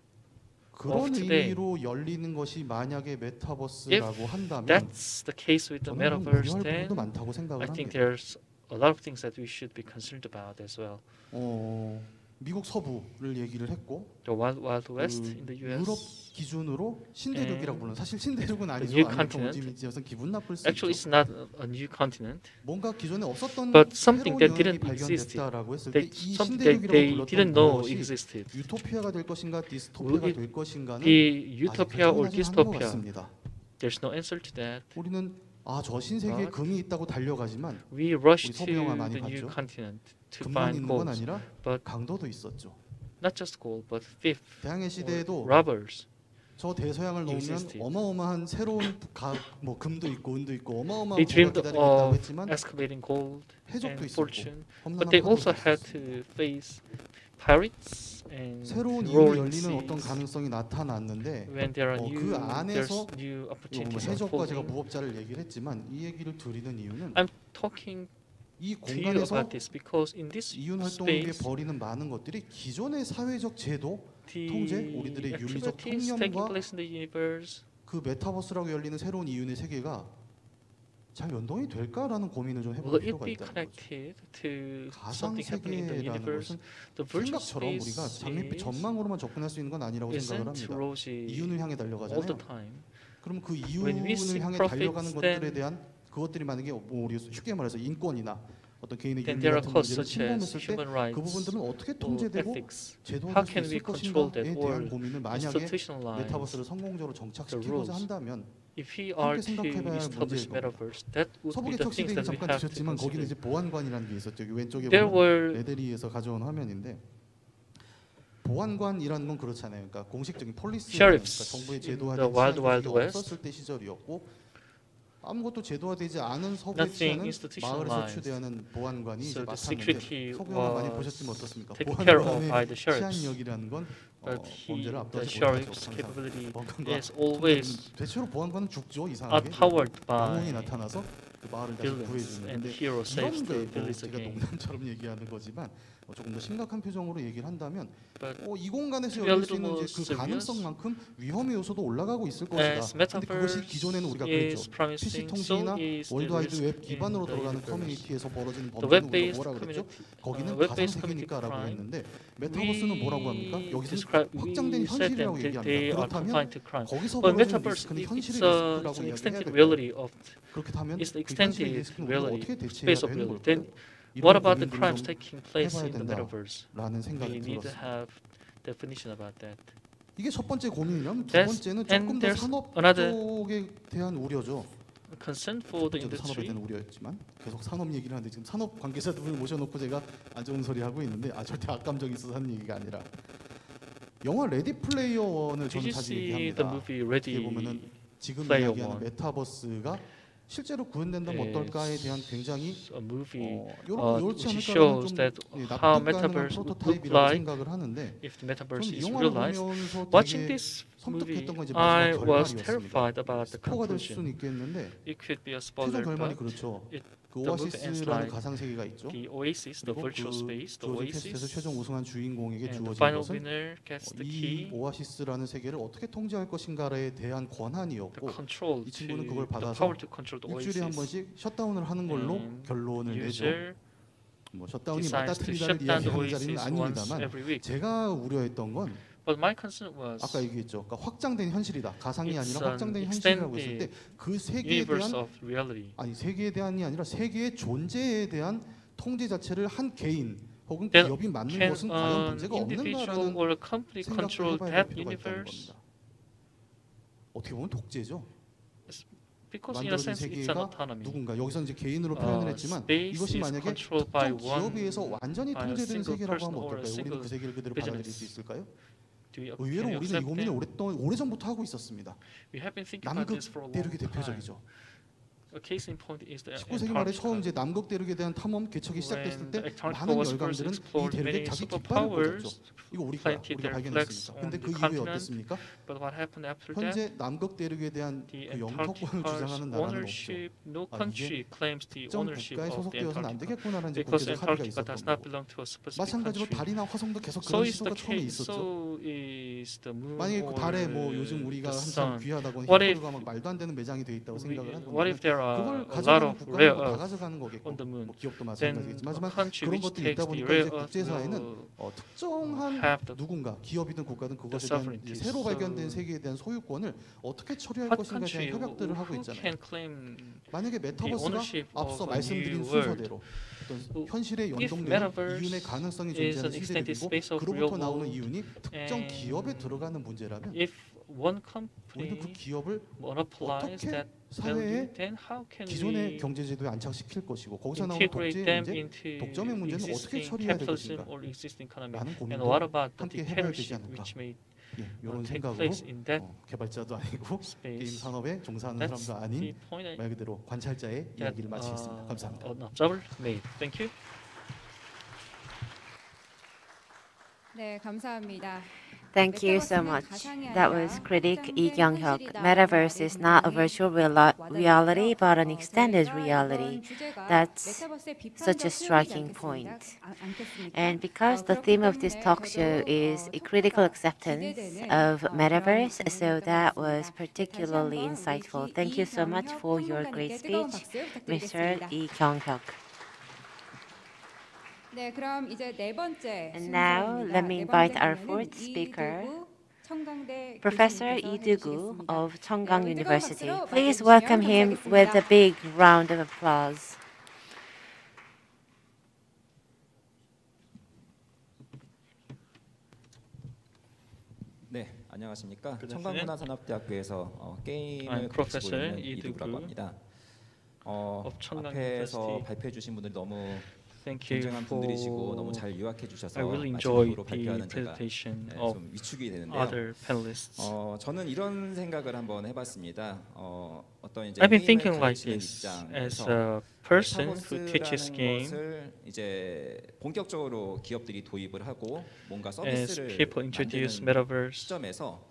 그런 of today. 의미로 열리는 것이 만약에 메타버스라고 한다면 That's the case with the 저는 metaverse. 고려할 Then 부분도 많다고 생각을 I think 합니다. there's a lot of things that we should be concerned about as well. 미국 서부를 얘기를 했고 The Wild Wild West 그 in the 유럽 U.S. 기준으로 신대륙이라고 부르는 사실 신대륙은 아니죠. new 아메리칸 continent. 원주민지어서 기분 나쁠 수 Actually, 있죠. it's not a new continent, 뭔가 기존에 없었던 but something 새로운 that 영역이 didn't exist. 발견됐다고 했을 They, 때이 something that 신대륙이라고 they 불렀던 didn't know 무엇이 existed. 유토피아가 될 것인가 Will 디스토피아가 it 될 것인가는 be 아직 utopia or 결정나지 않은 것 dystopia? 같습니다. There's no answer to that. 우리는 저 신세계에 But 금이 있다고 달려가지만 We rush 우리 to 서부 영화 많이 the new 봤죠? continent to 금만 find 있는 건 gold, 아니라 but 강도도 있었죠. not just gold, but theft 대항해 or 시대에도 robbers. 저 대서양을 놓으면 existed. 어마어마한 새로운 뭐 금도 있고 은도 있고 어마어마한 They 부가 dreamed 기다리고 있다고 of 했지만 escalating gold 해적도 and 있었고 fortune, 험난한 but they also 파도도 had 있었어. to face pirates and 새로운 이윤이 roaring 열리는 어떤 seas. 가능성이 나타났는데 When there are 그 new, 안에서 there's new 뭐 opportunities 해적과 제가 unfolding. 무법자를 얘기를 했지만 이 얘기를 드리는 이유는 I'm talking 이 to you 공간에서 about this because in this 이윤 활동을 위해 space, 벌이는 많은 것들이 기존의 사회적 제도, the 통제, 우리들의 윤리적 activities taking 통념과 place in the universe, 그 메타버스라고 열리는 새로운 이윤의 세계가 잘 연동이 될까라는 고민을 좀 해볼 will it 필요가 be 있다는 거죠. connected to 가상 something happening in the 세계라는 universe? 것은 The virtual 생각처럼 우리가 space 장밋빛 전망으로만 접근할 수 있는 건 아니라고 생각을 isn't 합니다. rosy 이윤을 향해 all the 달려가잖아요. time. 그럼 그 When we see 이윤을 향해 profits, 달려가는 then- 것들에 대한 그것들이 만약에 뭐 우리 쉽게 말해서 인권이나 어떤 개인의 Then 윤리 there are 같은 costs 문제를 such as 침범했을 때 human 그 rights 부분들은 어떻게 or 통제되고 ethics. How 제도화될 수 can we 있을 control 것인가에 that 대한 or 고민을 만약에 institutionalize 메타버스를 성공적으로 정착시키고자 rules? 한다면 If we are to 생각해봐야 할 establish 문제일 겁니다. metaverse, that would 서부 be the 개척 things 시대에 that we 잠깐 have to 드셨지만 거기는 consider. 이제 보안관이라는 게 있었죠. 여기 왼쪽에 There 보면 were 레데리에서 가져온 화면인데 보안관이라는 건 그렇잖아요. 그러니까 공식적인 폴리스, 그러니까 Sheriffs 정부의 in 제도화된 the Wild 시장이 Wild West. 없었을 때 시절이었고 아무것도 제도화되지 않은 서구에 Nothing 취하는 마을에서 institutionalized. 추대하는 보안관이 이제 So the 맡았는데 security 서구 영화 많이 was 보셨지만 어떻습니까? taken care of 보안관의 by the sheriffs. 치안력이라는 건 But 범죄를 the 압도하지 sheriff's 못하죠. capability 보안관과 is always 대체로 보안관은 죽죠. 이상하게 outpowered 영웅이 by 나타나서 그 마을을 다시 villains, 구해주는. and 근데 hero 이런 saves the 게 village 제가 again. 농담처럼 얘기하는 거지만 조금 더 심각한 표정으로 얘기를 한다면 But 이 공간에서 to be a 열릴 수 little 있는 more 이제 그 serious, 가능성만큼 위험의 요소도 올라가고 있을 as 것이다. 근데 그것이 metaverse 기존에는 우리가 is 그랬죠. PC promising, 통신이나 so is the 월드와이드 risk 웹 in 기반으로 the 들어가는 universe. 커뮤니티에서 벌어지는 The 범죄는 우리가 web-based 뭐라 그랬죠? community, 거기는 web-based 가상세계니까라고 community 했는데 메타버스는 뭐라고 합니까? we 여기서는 describe, 확장된 we said 현실이라고 that they 얘기합니다. are 그렇다면 confined to crime. 거기서 But 벌어지는 metaverse, 리스크는 if 현실의 it's 리스크라고 an 이야기해야 extended 될까요? reality of 그렇게 하면 it's the 그 현실의 extended 리스크는 우리가 reality, 어떻게 대체해야 space of 되는 reality. 걸까요? Then 이런 what about the 고민들을 crimes 좀 taking place 해봐야 in the 된다. metaverse? 라는 생각이 We need to 들었습니다. have definition about that. 이게 첫 번째 고민이라면 두 That's- 번째는 and 조금 더 there's 산업 another 쪽에 대한 우려죠. Concern for the 저도 산업에 industry. 대한 우려였지만 계속 산업 얘기를 하는데 지금 산업 관계자들을 모셔놓고 제가 안 좋은 소리 하고 있는데 절대 악감정이 있어서 하는 얘기가 아니라 영화 레디 플레이어 원을 Did 저는 you 자주 see 얘기합니다. the movie 어떻게 Ready 보면은 지금 Player 이야기하는 One? 메타버스가 실제로 구현된다면 어떨까에 대한 굉장히 a movie 요렇지 which 않을까라는 shows 좀 that 예, how 납득 가능한 metaverse would look 프로토타입이라고 like 생각을 하는데 if the metaverse 저는 이 is 영화를 realized. 보면서 Watching 되게 this movie, 섬뜩했던 건 이제 I 마지막 was 결말이었습니다. terrified about the 스포가 될 conclusion. 수는 있겠는데 It could be a 최종 spoiler, 결말이 but 그렇죠. it- 그 the movie ends 오아시스라는 like 가상 세계가 있죠. the Oasis, the 그리고 virtual 그 space, the 조지 퀘스트에서 Oasis, 최종 우승한 주인공에게 and the 주어진 final 것은 winner gets the 이 key, 오아시스라는 세계를 어떻게 통제할 것인가에 대한 the 권한이었고 control 이 to 친구는 그걸 the 받아서 power to control the 일주일에 한 Oasis. 번씩 셧다운을 하는 걸로 And 결론을 내죠. user 뭐 셧다운이 맞다 decides to 틀리다를 shut down the 이야기하는 자리는 Oasis once 아닙니다만 every week. 제가 우려했던 건 But my concern was 아까 얘기했죠. 그러니까 확장된 현실이다. 가상이 It's 아니라 확장된 an 현실이라고 했을 때 extended 그 세계에 universe 대한 of reality. 아니 세계에 대한이 아니라 세계의 존재에 대한 통제 자체를 한 개인 혹은 Then 기업이 맡는 Can 것은 과연 an 문제가 individual 없는가라는 or a company 생각을 control 해봐야 될 that 필요가 있다는 universe? 겁니다. 어떻게 보면 독재죠. Because in a 만들어진 sense, it's an 세계가 autonomy. 누군가 여기서 이제 개인으로 표현을 했지만 space 이것이 is 만약에 controlled by 특정 one 기업에 의해서 완전히 by a 통제되는 single 세계라고 person 하면 or a 어떨까요? 우리는 single 그 세계를 그대로 받아들일 수 business. 있을까요? Can 의외로 you 우리는 이 accept 고민을 that? 오래전부터 하고 있었습니다. We have been thinking about 남극 this for a long 대륙이 time. 대표적이죠. A case in point is the 19세기 말에 Antarctica. 처음 이제 남극 대륙에 대한 탐험 개척이 시작됐을 When 때 the Antarctica 많은 was first 열강들은 이 explored, 대륙에 many 자기 깃발을 superpowers 꽂았죠. 이거 우리가 planted their flags 발견했습니다. on 근데 그 the 이후에 continent. 어땠습니까? But what happened after that? 현재 남극 대륙에 대한 The 그 영토권을 Antarctica's 주장하는 나라는 없죠. ownership, no 아, country claims the 특정 ownership 국가에 of the 소속되어서는 안 Antarctica 되겠구나라는 이제 because 국제적 합의가 Antarctica 있었던 does not 거고 belong to a specific 마찬가지로 country. 달이나 화성도 계속 So 그런 is the 시도가 처음에 case. 있었죠. So is the moon 만약에 그 달에 뭐 or 요즘 우리가 the 한참 sun. 귀하다고 What if 히어로가 막 말도 안 되는 매장이 돼 있다고 생각을 What 한다면 if there are 그걸 a lot 가져가는 of 국가는 rare 뭐다 earth 가져가는 거겠고 on the moon? 뭐 기업도 Then 마찬가지겠지만 a 하지만 country 그런 which 것들이 takes 있다 the 보니까 rare 이제 earth 국제사회는 will 특정한 have the 누군가 기업이든 국가든 그것에 the 대한 sovereignty. 이제 새로 So 발견된 세계에 대한 소유권을 어떻게 처리할 what 것인가에 country 대한 협약들을 하고 who 있잖아요. can claim 만약에 메타버스가 ownership 앞서 of a 말씀드린 new 순서대로 어떤 So 현실에 if 연동되는 metaverse 이윤의 가능성이 is an 존재하는 extended 시대이고 space of 그로부터 real 나오는 world 이윤이 특정 and 기업에 들어가는 문제라면 if one 우리는 그 company 기업을 monopolizes 어떻게 that 사회에 value, then how can 기존의 we 경제제도에 안착시킬 것이고 거기서 나오는 integrate 독재의 them 문제, into 독점의 문제는 어떻게 existing 처리해야 될 capitalism 것인가 or existing economy? 라는 And 고민도 what about the 함께 해봐야 되지 dictatorship 않을까. which may 예, 이런 take 생각으로 place in that 개발자도 아니고 게임 space? 산업에 종사하는 That's 사람도 아닌 the point 말 그대로 관찰자의 that 이야기를 마치겠습니다. 감사합니다. an observer made. Thank you. 네, 감사합니다. Thank you so much. That was critic Lee Kyung-hyuk. Metaverse is not a virtual reality, but an extended reality. That's such a striking point. And because the theme of this talk show is a critical acceptance of Metaverse, so that was particularly insightful. Thank you so much for your great speech, Mr. Lee Kyung-hyuk. 네, 그럼 이제 네 번째 And now, 순서입니다. let me 네 invite 번째 our 질문은 fourth speaker, 이두구 청강대 Professor 교수님께서 Lee Doo-gu 해주시겠습니다. of Cheonggang 네, 뜨거운 University. 박수로 Please 맞이해주시면 welcome him with a 감사하겠습니다. big round of applause. 네, 안녕하십니까. Good 청강문화산업대학교에서 게임을 I'm 가르치고 Professor 있는 Lee 이두구라고 Doo-gu 합니다. of Cheonggang 앞에서 University. 발표해 주신 분들이 너무 Thank you 굉장한 분들이시고 너무 for. 잘 요약해 주셔서 I really enjoyed 마지막으로 the 발표하는 제가 presentation 네, of 좀 위축이 되는데요. other panelists. 저는 이런 생각을 한번 해봤습니다. 어떤 이제 I've been 게임을 thinking like 가르치는 this as 입장에서 a person who teaches 메타버스라는 game, 것을 이제 본격적으로 기업들이 도입을 하고 뭔가 as 서비스를 people introduce 만드는 metaverse. 시점에서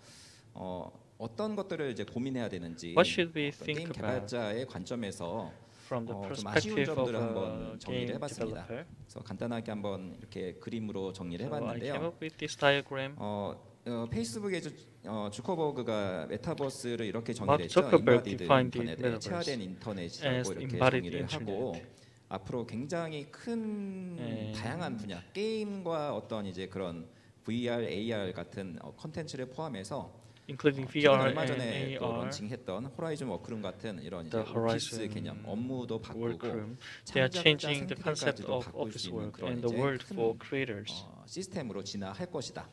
어떤 것들을 이제 고민해야 되는지 What should we 어떤 think 게임 about 개발자의 관점에서 from the 좀 아쉬운 perspective of 점들을 a 한번 정리를 game 해봤습니다. developer? 그래서 간단하게 한번 이렇게 그림으로 정리를 So I came 해봤는데요. up with this diagram. 페이스북의 주커버그가 메타버스를 이렇게 정의를 Mark 했죠. Zuckerberg 인바디드 defined the 인터넷, metaverse 체화된 인터넷이라고 as 이렇게 embodied 정의를 하고 internet. 앞으로 굉장히 큰 다양한 분야 게임과 어떤 이제 그런 VR, AR 같은 컨텐츠를 포함해서 including 최근 VR 얼마 and 전에 또 AR, 런칭했던 호라이즌 워크룸 같은 이런 이제 the 오피스 Horizon 개념, 업무도 바꾸고 workroom. They are 창작자 changing the concept 생태계까지도 of 바꿀 office 수 있는 work 그런 and the 이제 world 큰 for creators. 시스템으로 진화할 것이다.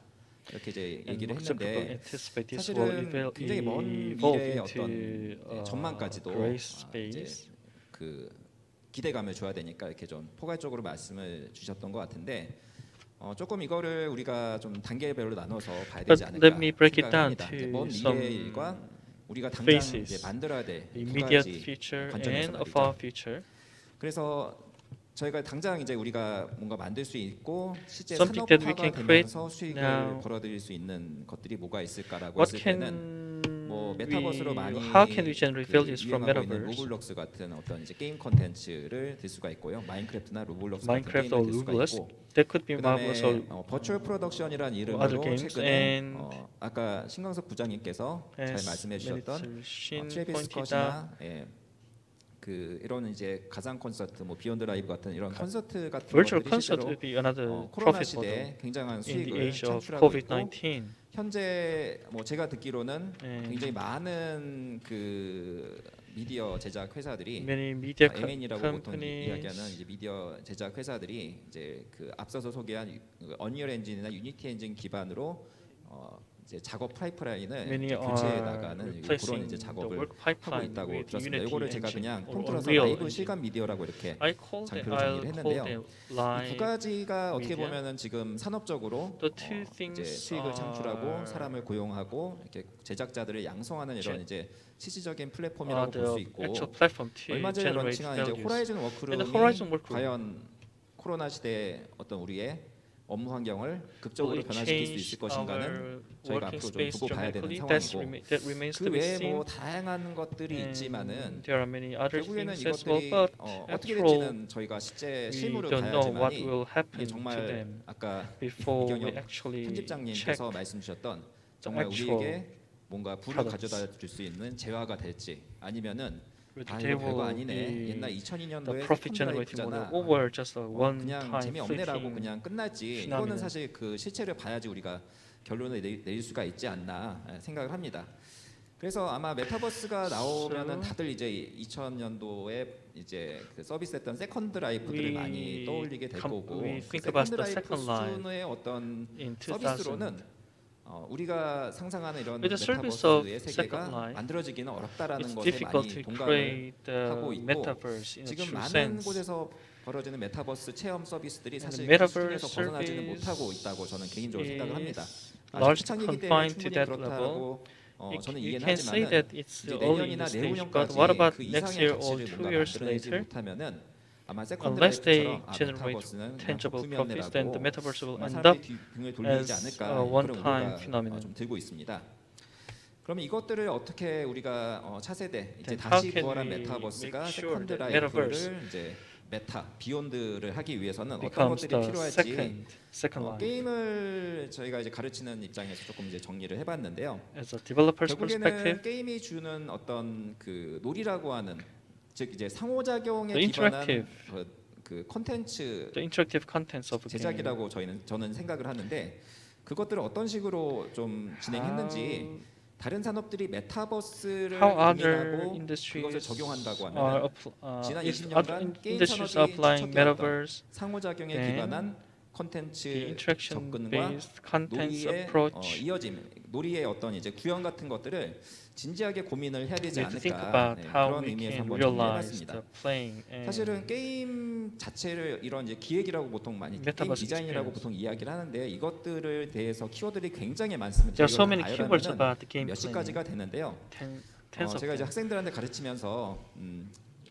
이렇게 이제 And 얘기를 Mark Zuckerberg 했는데 anticipate this will 사실은 굉장히 먼 evolve 미래의 into 어떤 전망까지도 gray 이제 space. 그 기대감을 줘야 되니까 이렇게 좀 포괄적으로 말씀을 주셨던 것 같은데 조금 이거를 우리가 좀 단계별로 나눠서 봐야 되지 But 않을까 let me break it down 생각합니다. to 이제 먼 some 미래의 일과 우리가 당장 이제 phases. 만들어야 될 두 Immediate 가지 future 관점에서 and of 말이죠. our future. 그래서 저희가 당장 이제 우리가 뭔가 만들 수 있고 실제 Something that we 산업화가 can create 되면서 수익을 now. 벌어들일 수 있는 것들이 뭐가 있을까라고 What 했을 때는 can 뭐 메타버스로 많이 how can we generate values from 유행하고 있는 metaverse? 로블록스 같은 어떤 이제 게임 콘텐츠를 들 수가 있고요. 마인크래프트나 로블록스 같은 Minecraft or 게임을 들 수가 Roblox. 있고 That could be Marvelous 그다음에 or 버추얼 프로덕션이라는 other 이름으로 games 최근에 and 아까 신광석 부장님께서 잘 as 말씀해 주셨던 Shin 트래비스 pointed out. 스캇이나 그 이런 이제 가상 콘서트, 뭐 비욘드 라이브 같은 이런 콘서트 같은 Virtual 것들이 concert 실제로 would be another 코로나 profit model 시대에 굉장한 in the 수익을 age of 창출하고 있고 COVID-19. 현재 뭐 제가 듣기로는 네. 굉장히 많은 그 미디어 제작 회사들이 Many media M&E라고 보통 이야기하는 companies 이제 미디어 제작 회사들이 이제 그 앞서서 소개한 언리얼 엔진이나 유니티 엔진 기반으로 이제 작업 파이프라인을 many 이제 are 교체해 나가는 그런 replacing 이제 the 작업을 work 하고 pipeline 있다고 with 들었습니다. Unity 이거를 제가 engine 그냥 or 통틀어서 Unreal 라이브 engine. 실감 미디어라고 이렇게 I call that 장표를 정리를 I'll 했는데요. call them 이 두 live. 가지가 어떻게 media. 보면은 지금 산업적으로 The two 이제 things 수익을 창출하고 are 사람을 고용하고 이렇게 제작자들을 양성하는 이런 이제 실질적인 are 플랫폼이라고 볼 수 the 있고 actual platform to 얼마 전에 generate 런칭한 이제 values. 호라이즌 And 워크룸이 the Horizon Workroom 과연 코로나 시대에 어떤 우리의 업무 환경을 극적으로 Will it 변화시킬 수 change 있을 것인가는 our 저희가 working 앞으로 좀 space 두고 봐야 되는 dramatically? 상황이고 That remains 그 to be 외에 seen. 뭐 다양한 것들이 있지만은 And there are many other 결국에는 things as well, 이것들이 but 어떻게 after all, 될지는 저희가 실제 we 실물을 don't know what 봐야지만이 will 이게 happen to 정말 them 아까 before we 이경영 actually check 편집장님께서 말씀 주셨던 정말 actual 우리에게 뭔가 불을 products. 가져다 줄 수 있는 재화가 될지 아니면은 whether 아 they 이거 별거 will 아니네 be 옛날 the 2002년도에 profit generating model or just a 그냥 one-time 재미없네라고 fleeting 그냥 끝날지 phenomenon. 이거는 사실 그 실체를 봐야지 우리가 결론을 내릴 수가 있지 않나 생각을 합니다. 그래서 아마 메타버스가 나오면은 다들 이제 2000년도에 이제 그 서비스했던 세컨드 라이프들을 We 많이 떠올리게 될 거고 we 그 think about 세컨드 the 라이프 second life 수준의 어떤 in 2000. 서비스로는 우리가 상상하는 이런 With the service of 메타버스의 second 세계가 life, 만들어지기는 어렵다라는 It's 것에 difficult 많이 to 동감을 create the 하고 있고 metaverse in a 지금 true 많은 sense. 곳에서 벌어지는 메타버스 체험 서비스들이 And 사실 the 그 수준에서 metaverse 벗어나지는 service 못하고 있다고 저는 개인적으로 생각을 합니다. is 아직 largely 초창기이기 때문에 confined to 충분히 that 그렇다고 저는 You 이해는 can say 하지만은 that it's 이제 only in 내년이나 the stage, but 내후년까지 what about 그 next 이상의 year or 가치를 2 뭔가 years 만들어내지 later? 못하면은 아마 세컨드 Unless they 라이프처럼 generate 메타버스는 그냥 tangible profits, then the 부품이었네라고 metaverse will 정말 end up 사람들이 등을 돌리지 as 않을까 a 그런 one-time 우려가 phenomenon. 좀 들고 있습니다. 그러면 이것들을 어떻게 우리가 차세대 이제 Then 다시 how can 부활한 we 메타버스가 make sure 세컨드 that metaverse 라이프를 이제 메타 비욘드를 하기 위해서는 어떤 becomes 것들이 the 필요할지 second life. 게임을 저희가 이제 가르치는 입장에서 조금 이제 정리를 해봤는데요. As a developer's 결국에는 perspective, 게임이 주는 어떤 그 놀이라고 하는 즉 이제 상호작용에 The 기반한 interactive. 그 콘텐츠 the interactive contents of a game. 제작이라고 저는 생각을 하는데 그것들을 어떤 식으로 좀 진행했는지 다른 산업들이 메타버스를 How other 고민하고 industries 그것을 적용한다고 are 하면 if 지난 other 20년간 게임 industries 산업이 applying 축적해왔던 metaverse, 상호작용에 then 기반한 the 콘텐츠 interaction 접근과 based contents 놀이의 approach. 이어짐, 놀이의 어떤 이제 구현 같은 것들을 진지하게 고민을 해야 되지 We need to think 않을까 about how 그런 we 의미에서 can 한번 realize 정리해봤습니다. the playing and 사실은 게임이 게임 자체를 이런 이제 기획이라고 보통 많이 게임 Metaverse 디자인이라고 experience. 보통 이야기를 하는데 이것들을 대해서 키워드들이 굉장히 많습니다. There are so 이걸 many 다 keywords 나열하면은 about the game 몇십 planning. 가지가 되는데요. Tens of 제가 이제 them. 학생들한테 가르치면서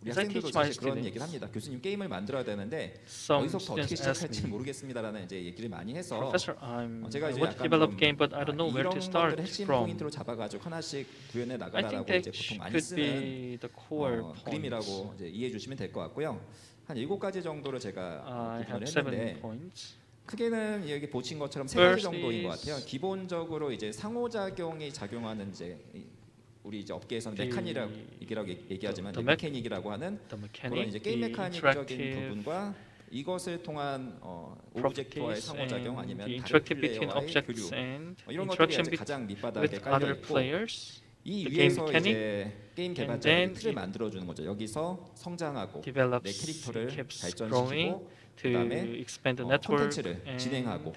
우리 As I 학생들도 teach my 사실 그런 students, 얘기를 합니다. 교수님 게임을 만들어야 되는데 Some 어디서부터 어떻게 students ask 시작할지 me, 모르겠습니다라는 이제 얘기를 많이 해서 Professor, 제가 I 이제 want to 약간 develop 좀 game, but I don't know where 이런 to start 것들을 핵심 from. 포인트로 잡아가지고 하나씩 구현해 I 나가라라고 think 이제 that 보통 많이 could 쓰는 be the core points. 그림이라고 이제 이해해 주시면 될 것 같고요. 한 7가지 정도를 제가 I 구분을 have 7 했는데 points. 크게는 여기 보신 것처럼 3가지 First 정도인 것 is- 같아요. 기본적으로 이제 상호작용이 작용하는 이제 우리 이제 업계에서는 메카닉이라고 얘기하지만 the 메카닉이라고 하는 The 그런 mechanic, 이제 게임 the 메카닉적인 interactive 부분과 이것을 통한 오브젝트와의 properties, 상호작용 and 아니면 the 다른 interactive between 플레이어와의 objects 교류 and 이런 것들이 interaction 이제 가장 밑바닥에 with 깔려 other 있고 players. 이 the 위에서 game mechanic, 이제 게임 and 개발자들이 then 틀을 만들어주는 거죠. 여기서 성장하고 내 develops, 캐릭터를 keeps 발전시키고 growing to 그다음에 expand the network 콘텐츠를 and 진행하고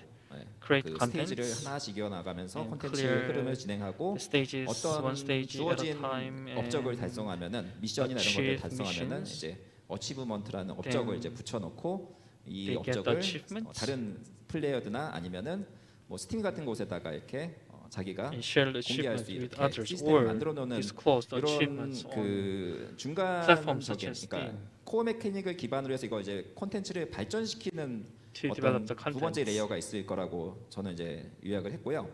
create 그 contents. 스테이지를 하나씩 이어나가면서 and 콘텐츠의 clear 흐름을 진행하고 stages, 어떤 one stage at a 주어진 time, 업적을 and 달성하면은 미션이나 이런 것들 achieve 달성하면은 missions. 이제 어치브먼트라는 업적을 Then 이제 붙여놓고 이 they get 업적을 achievements. 다른 플레이어드나 아니면은 뭐 스팀 같은 곳에다가 이렇게 자기가 and share the 공개할 achievements 수 with 이렇게 others 시스템을 or 만들어 놓는 disclose the 이런 achievements on 그 platforms such 중간적인 as 그러니까 Steam. 코어 메커닉을 기반으로 해서 이거 이제 콘텐츠를 발전시키는 to 어떤 develop the 두 번째 contents. 레이어가 있을 거라고 저는 이제 요약을 했고요.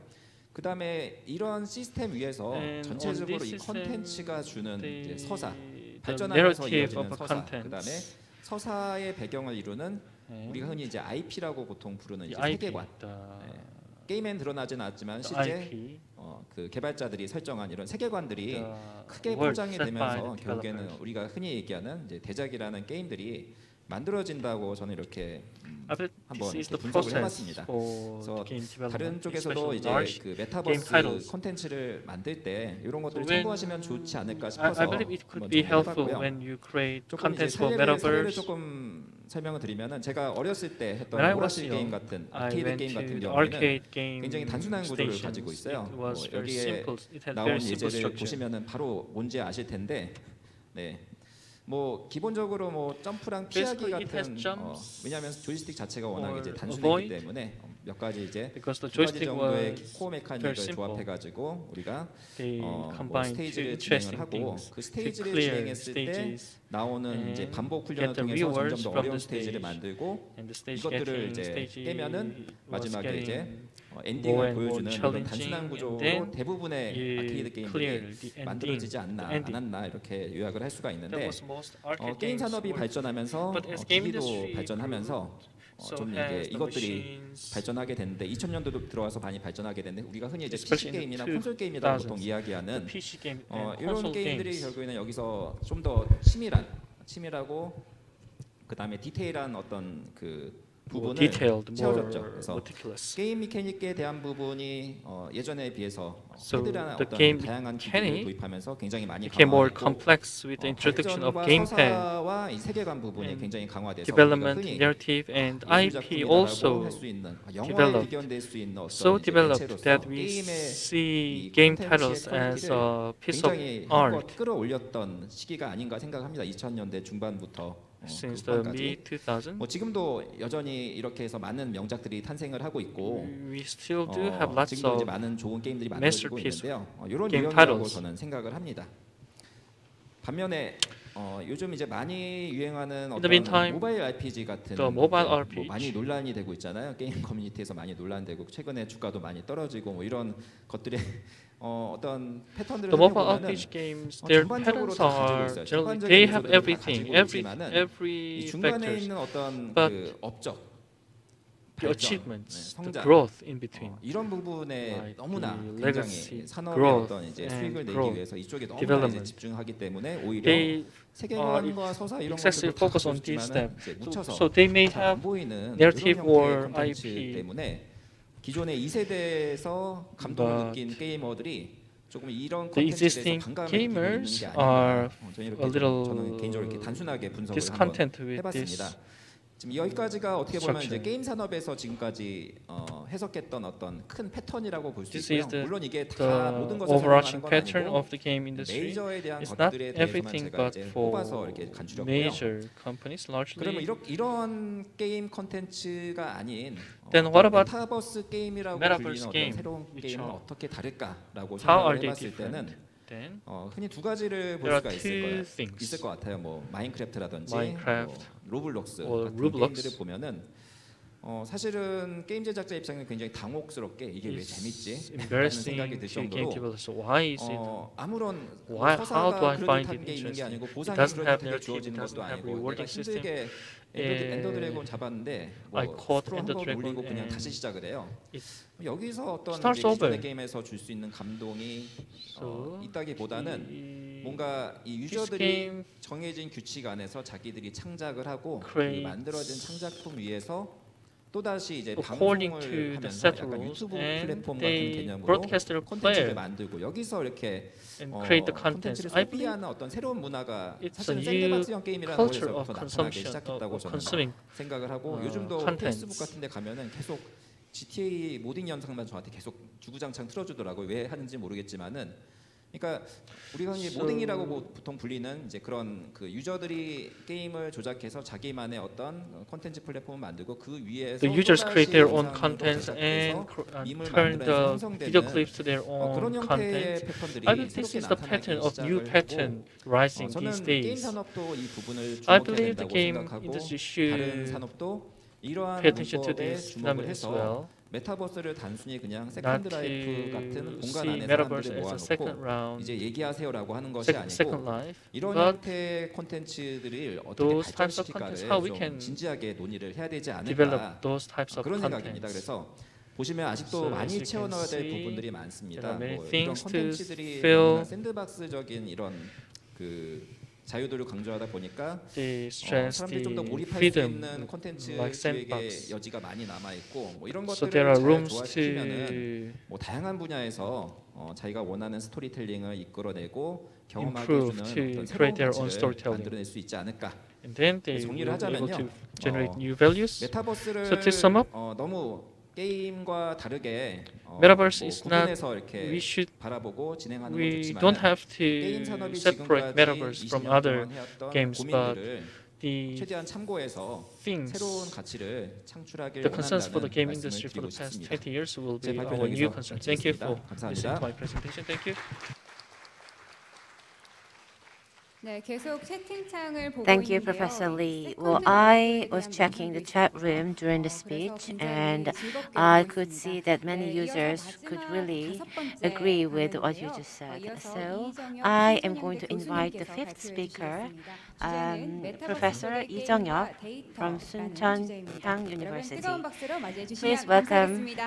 그 다음에 이런 시스템 위에서 And 전체적으로 on 이 this 컨텐츠가 주는 the- 이제 서사, the 발전하면서 narrative 이어지는 of a 서사, 그 content. 다음에 서사의 배경을 이루는 and 우리가 흔히 이제 IP라고 보통 부르는 the 이제 IP, 세계관. the 게임엔 드러나진 않지만 the 실제 IP, 그 개발자들이 설정한 이런 세계관들이 the 크게 world 포장이 set by 되면서 the 결국에는 developers. 우리가 흔히 얘기하는 이제 대작이라는 게임들이 만들어진다고 저는 이렇게 I believe 한번 this is 이렇게 the 분석을 process 해봤습니다. for 그래서 the game development, 다른 쪽에서도 especially 이제 large 그 game 메타버스 titles. 콘텐츠를 만들 때 이런 것들을 So when- 참고하시면 좋지 않을까 I 싶어서 believe it 한번 could be helpful 해봤고요. when you create 조금 이제 contents for 사례를 metaverse. 조금 설명을 드리면은 제가 어렸을 때 했던 When I was 오락실 young, 게임 같은 I 아케이드 went 게임 to 같은 the 경우에는 arcade game 굉장히 단순한 구조를 stations. 가지고 있어요. It was very 여기에 simple. It had 나온 very simple 예제를 structure. 보시면은 바로 뭔지 아실 텐데, 네. 뭐 기본적으로 뭐 점프랑 피하기 Basically, it has 같은 jumps 왜냐하면 조이스틱 자체가 워낙 or 이제 단순했기 avoid. 때문에 몇 가지 이제 Because the 두 가지 joystick 정도의 was 코어 very 메커닉을 simple. 조합해가지고 우리가 They 뭐 combined two 스테이지를 interesting 진행을 하고 things 그 to 스테이지를 clear 진행했을 때 stages 나오는 이제 and 반복 훈련을 get the 통해서 점점 rewards 더 from 어려운 the 스테이지를 stage. 만들고 and the stage 이것들을 getting 이제 stage 깨면은 was 마지막에 이제 getting 엔딩을 more and more 보여주는 이런 challenging, 단순한 and 구조로 then 대부분의 아케이드 you 게임들이 clear the ending. 만들어지지 the 않나 ending. 않았나 이렇게 요약을 할 수가 That 있는데 was most arcade 게임 games 산업이 were- 발전하면서 But as game 기기도 industry 발전하면서 so 좀 has 이게 the 이것들이 machines 발전하게 됐는데 2000년도도 들어와서 많이 발전하게 됐는데 우리가 흔히 이제 PC Especially in 게임이나 the 콘솔 게임이라고 2000s. 보통 the 이야기하는 PC game 이런 and console 게임들이 games. 결국에는 여기서 좀 더 치밀하고 그 다음에 디테일한 어떤 그 more 부분을 detailed, more 채워줬죠. 그래서 meticulous. 게임 메커닉에 대한 부분이 예전에 비해서 So 패드라는 the 어떤 game 다양한 기기를 mechanic 도입하면서 굉장히 많이 became more 강화했고 complex with the introduction of gamepad, 서사와 이 세계관 부분이 and 굉장히 강화돼서 development, 우리가 흔히 narrative, and IP 예술작품이다라고 also 할 수 있는 영화에 developed. 비견될 수 있는 어떤 so 이제 developed 매체로서 that we 게임의 see 이 game 콘텐츠의 titles as 퀄리티를 a piece of 굉장히 한껏 art 끌어올렸던 시기가 아닌가 생각합니다. 2000년대 중반부터 since 그 the 후반까지. mid 2000s. 뭐 지금도 여전히 이렇게 해서 많은 명작들이 탄생을 하고 있고 We still do have lots 지금도 이제 of 많은 좋은 게임들이 만들어지고 masterpiece 있는데요. 이런 game 유형이라고 titles. 저는 생각을 합니다. 반면에 요즘 이제 많이 유행하는 the 어떤 meantime, 모바일 RPG 같은 the mobile 것들, RPG. 뭐 많이 논란이 되고 있잖아요. 게임 커뮤니티에서 많이 논란되고 최근에 주가도 많이 떨어지고 뭐 이런 것들의 어떤 패턴들을 the mobile 살펴보면은 RPG games, their 전반적으로 patterns 다 가지고 are 있어요. generally 전반적인 they have 요소들을 다 everything, 가지고 있지만은 every 이 중간에 factors, 있는 어떤 but 그 업적, the 발전, achievements, the 성장, growth in between. 이런 부분에 like 너무나 the 굉장히 legacy, 산업의 growth, 어떤 이제 and 수익을 내기 growth, 위해서 이쪽에 너무나 이제 development. 집중하기 때문에 오히려 They 세계관과 서사 이런 excessive 것들도 다 focus on 가지고 these 있지만은 steps. 이제 묻혀서 So they may 잘 안 have 보이는 narrative 이런 형태의 or 콘텐츠 IP. 때문에 기존의 2세대에서 감동을 But 느낀 게이머들이 조금 이런 the 콘텐츠에 대해서 existing 반감을 느끼고 있는 gamers 게 are 아닌가. 저는 이렇게 a little 저는 개인적으로 이렇게 단순하게 분석을 한번 discontent with 해봤습니다. this 지금 여기까지가 어떻게 보면 이제 Structure. 게임 산업에서 지금까지 해석했던 어떤 큰 패턴이라고 볼 수 This 있고요. is the, 물론 이게 the 다 모든 것을 overarching 설명하는 건 pattern 아니고 of the game industry. 메이저에 대한 It's not 것들에 대해서만 everything 제가 but 이제 for 뽑아서 이렇게 간추렸고요. major companies 그러면 largely. 이런 게임 컨텐츠가 아닌 Then what about 메타버스 게임이라고 Metaverse 불리는 game? 어떤 새로운 게임은 그쵸. 어떻게 다를까라고 How 생각을 are they 해봤을 때는 different? Then 흔히 두 가지를 볼 there 수가 are 있을 two 거예요. things. 있을 것 같아요. 뭐 마인크래프트라든지 Minecraft 뭐 로블록스 or 같은 Roblox. 게임들을 보면은 사실은 게임 제작자 입장에는 굉장히 당혹스럽게 이게 왜 It's 재밌지? 라는 embarrassing 생각이 들 to game 정도로 developers. So why is it? 아무런 Why- how do 서사가 I find 그럴듯한 it 게 있는 게 interesting? 아니고 It 보상이 doesn't have 그럴듯하게 narrative, 주어지는 it doesn't 것도 have 아니고 내가 rewarding system. 힘들게 엔더 드래곤 잡았는데 뭐 I caught 스스로 Ender 한번 Dragon 올리고 그냥 and 다시 시작을 해요. It's 여기서 어떤 starts 이제 기존의 over. 게임에서 줄 수 있는 감동이 So 있다기보다는 이- 뭔가 이 this 유저들이 game 정해진 규칙 안에서 자기들이 창작을 하고 그 create 만들어진 창작품 위에서 또 다시 이제 according 방송을 to the 하면서 set 약간 rules, 유튜브 and 플랫폼 같은 they 개념으로 broadcast their 콘텐츠를 player 만들고 여기서 이렇게 and create the contents. 콘텐츠를 I believe 소비하는 어떤 새로운 문화가 it's a 사실은 new 샌드박스형 게임이라는 culture 거에서부터 of 나타나기 consumption, 시작했다고 of 저는 consuming 생각을 하고 요즘도 contents. 페이스북 같은 데 가면은 계속 GTA 모딩 영상만 저한테 계속 주구장창 틀어주더라고요. 왜 하는지 모르겠지만은 그러니까 우리가 이제 So- 모딩이라고 보통 불리는 이제 그런 그 유저들이 게임을 조작해서 자기만의 어떤 콘텐츠 플랫폼을 만들고 그 위에서 The users 또다시 create their own 영상으로 contents 제작해서 and 밈을 turn 만들어내서 the 형성되는 video clips to their 그런 own 형태의 contents. 패턴들이 I believe this 새롭게 is the 나타나기 pattern of new 시작을 pattern 하고 rising 저는 these 게임 days. 산업도 이 부분을 I 주목해야 believe the 된다고 game 생각하고 industry 다른 should 산업도 이러한 pay attention to 문법에 this 주목을 phenomenon as 해서 well. 메타버스를 단순히 그냥 Not 세컨드 라이프 to 같은 공간 see 안에 metaverse 사람들을 as a second 모아놓고 round, 이제 얘기하세요라고 하는 것이 second 아니고 life. 이런 But 형태의 콘텐츠들을 어떻게 those types of 발전시킬까를 contents, how we 좀 can 진지하게 논의를 해야 되지 않을까 develop those types of 그런 생각입니다. contents. 그래서 보시면 아직도 So as 많이 you can 채워넣어야 될 see, 부분들이 많습니다. there are many 뭐 이런 things to 콘텐츠들이 fill. 너무나 샌드박스적인 이런 그 자유도를 강조하다 보니까 They stress 사람들이 좀 더 the 몰입할 수 freedom 있는 콘텐츠 like 기획의 sandbox. 여지가 많이 남아 있고 뭐 이런 So 것들을 there are 잘 rooms 조화시키면은 to 뭐 다양한 분야에서 자기가 원하는 스토리텔링을 이끌어내고 경험하게 improve, 해주는 to 어떤 새로운 create their own 가치를 storytelling. 만들어낼 수 있지 않을까. and then they 정리를 will be able 하자면요. to generate 어, new values. 메타버스를 So to sum up, 너무 게임과 다르게 Metaverse 뭐 is not- 구분해서 이렇게 we should 바라보고 진행하는 건 we 좋지만 don't have 게임 to 산업이 separate 지금까지 metaverse 20년 from 동안 other 해왔던 games, but 고민들을 the 최대한 참고해서 things, 새로운 가치를 창출하길 the concerns for the 원한다는 game 말씀을 industry for 드리고 the past 싶습니다. 20 years will 제 be 발표는 our new 여기서 concerns. Thank you for 마치겠습니다. listening 감사합니다. to my presentation. Thank you. 네, 계속 채팅창을 보고 Thank you, 있는데요. Professor Lee. 세컨드 Well, 라이프에 I 대한 was checking the 문항도 chat 있었고요. room during the 그래서 speech, 굉장히 and 즐겁게 I 보고 could 있습니다. see that many 네, 이어서 users could 마지막 really 다섯 번째 agree with what you 방문인데요. just said. 이어서 So 이정엽 I am 신진영대 going to invite the 교수님께서 fifth 발표해 speaker, 주시겠습니다. 주제는 메타버스 Professor 속의 Lee 게임과 Jong-yeop 데이터라는 from 주제입니다. Suncheon 여러분 University. 뜨거운 박수로 맞이해 주시면 Please welcome 감사하겠습니다.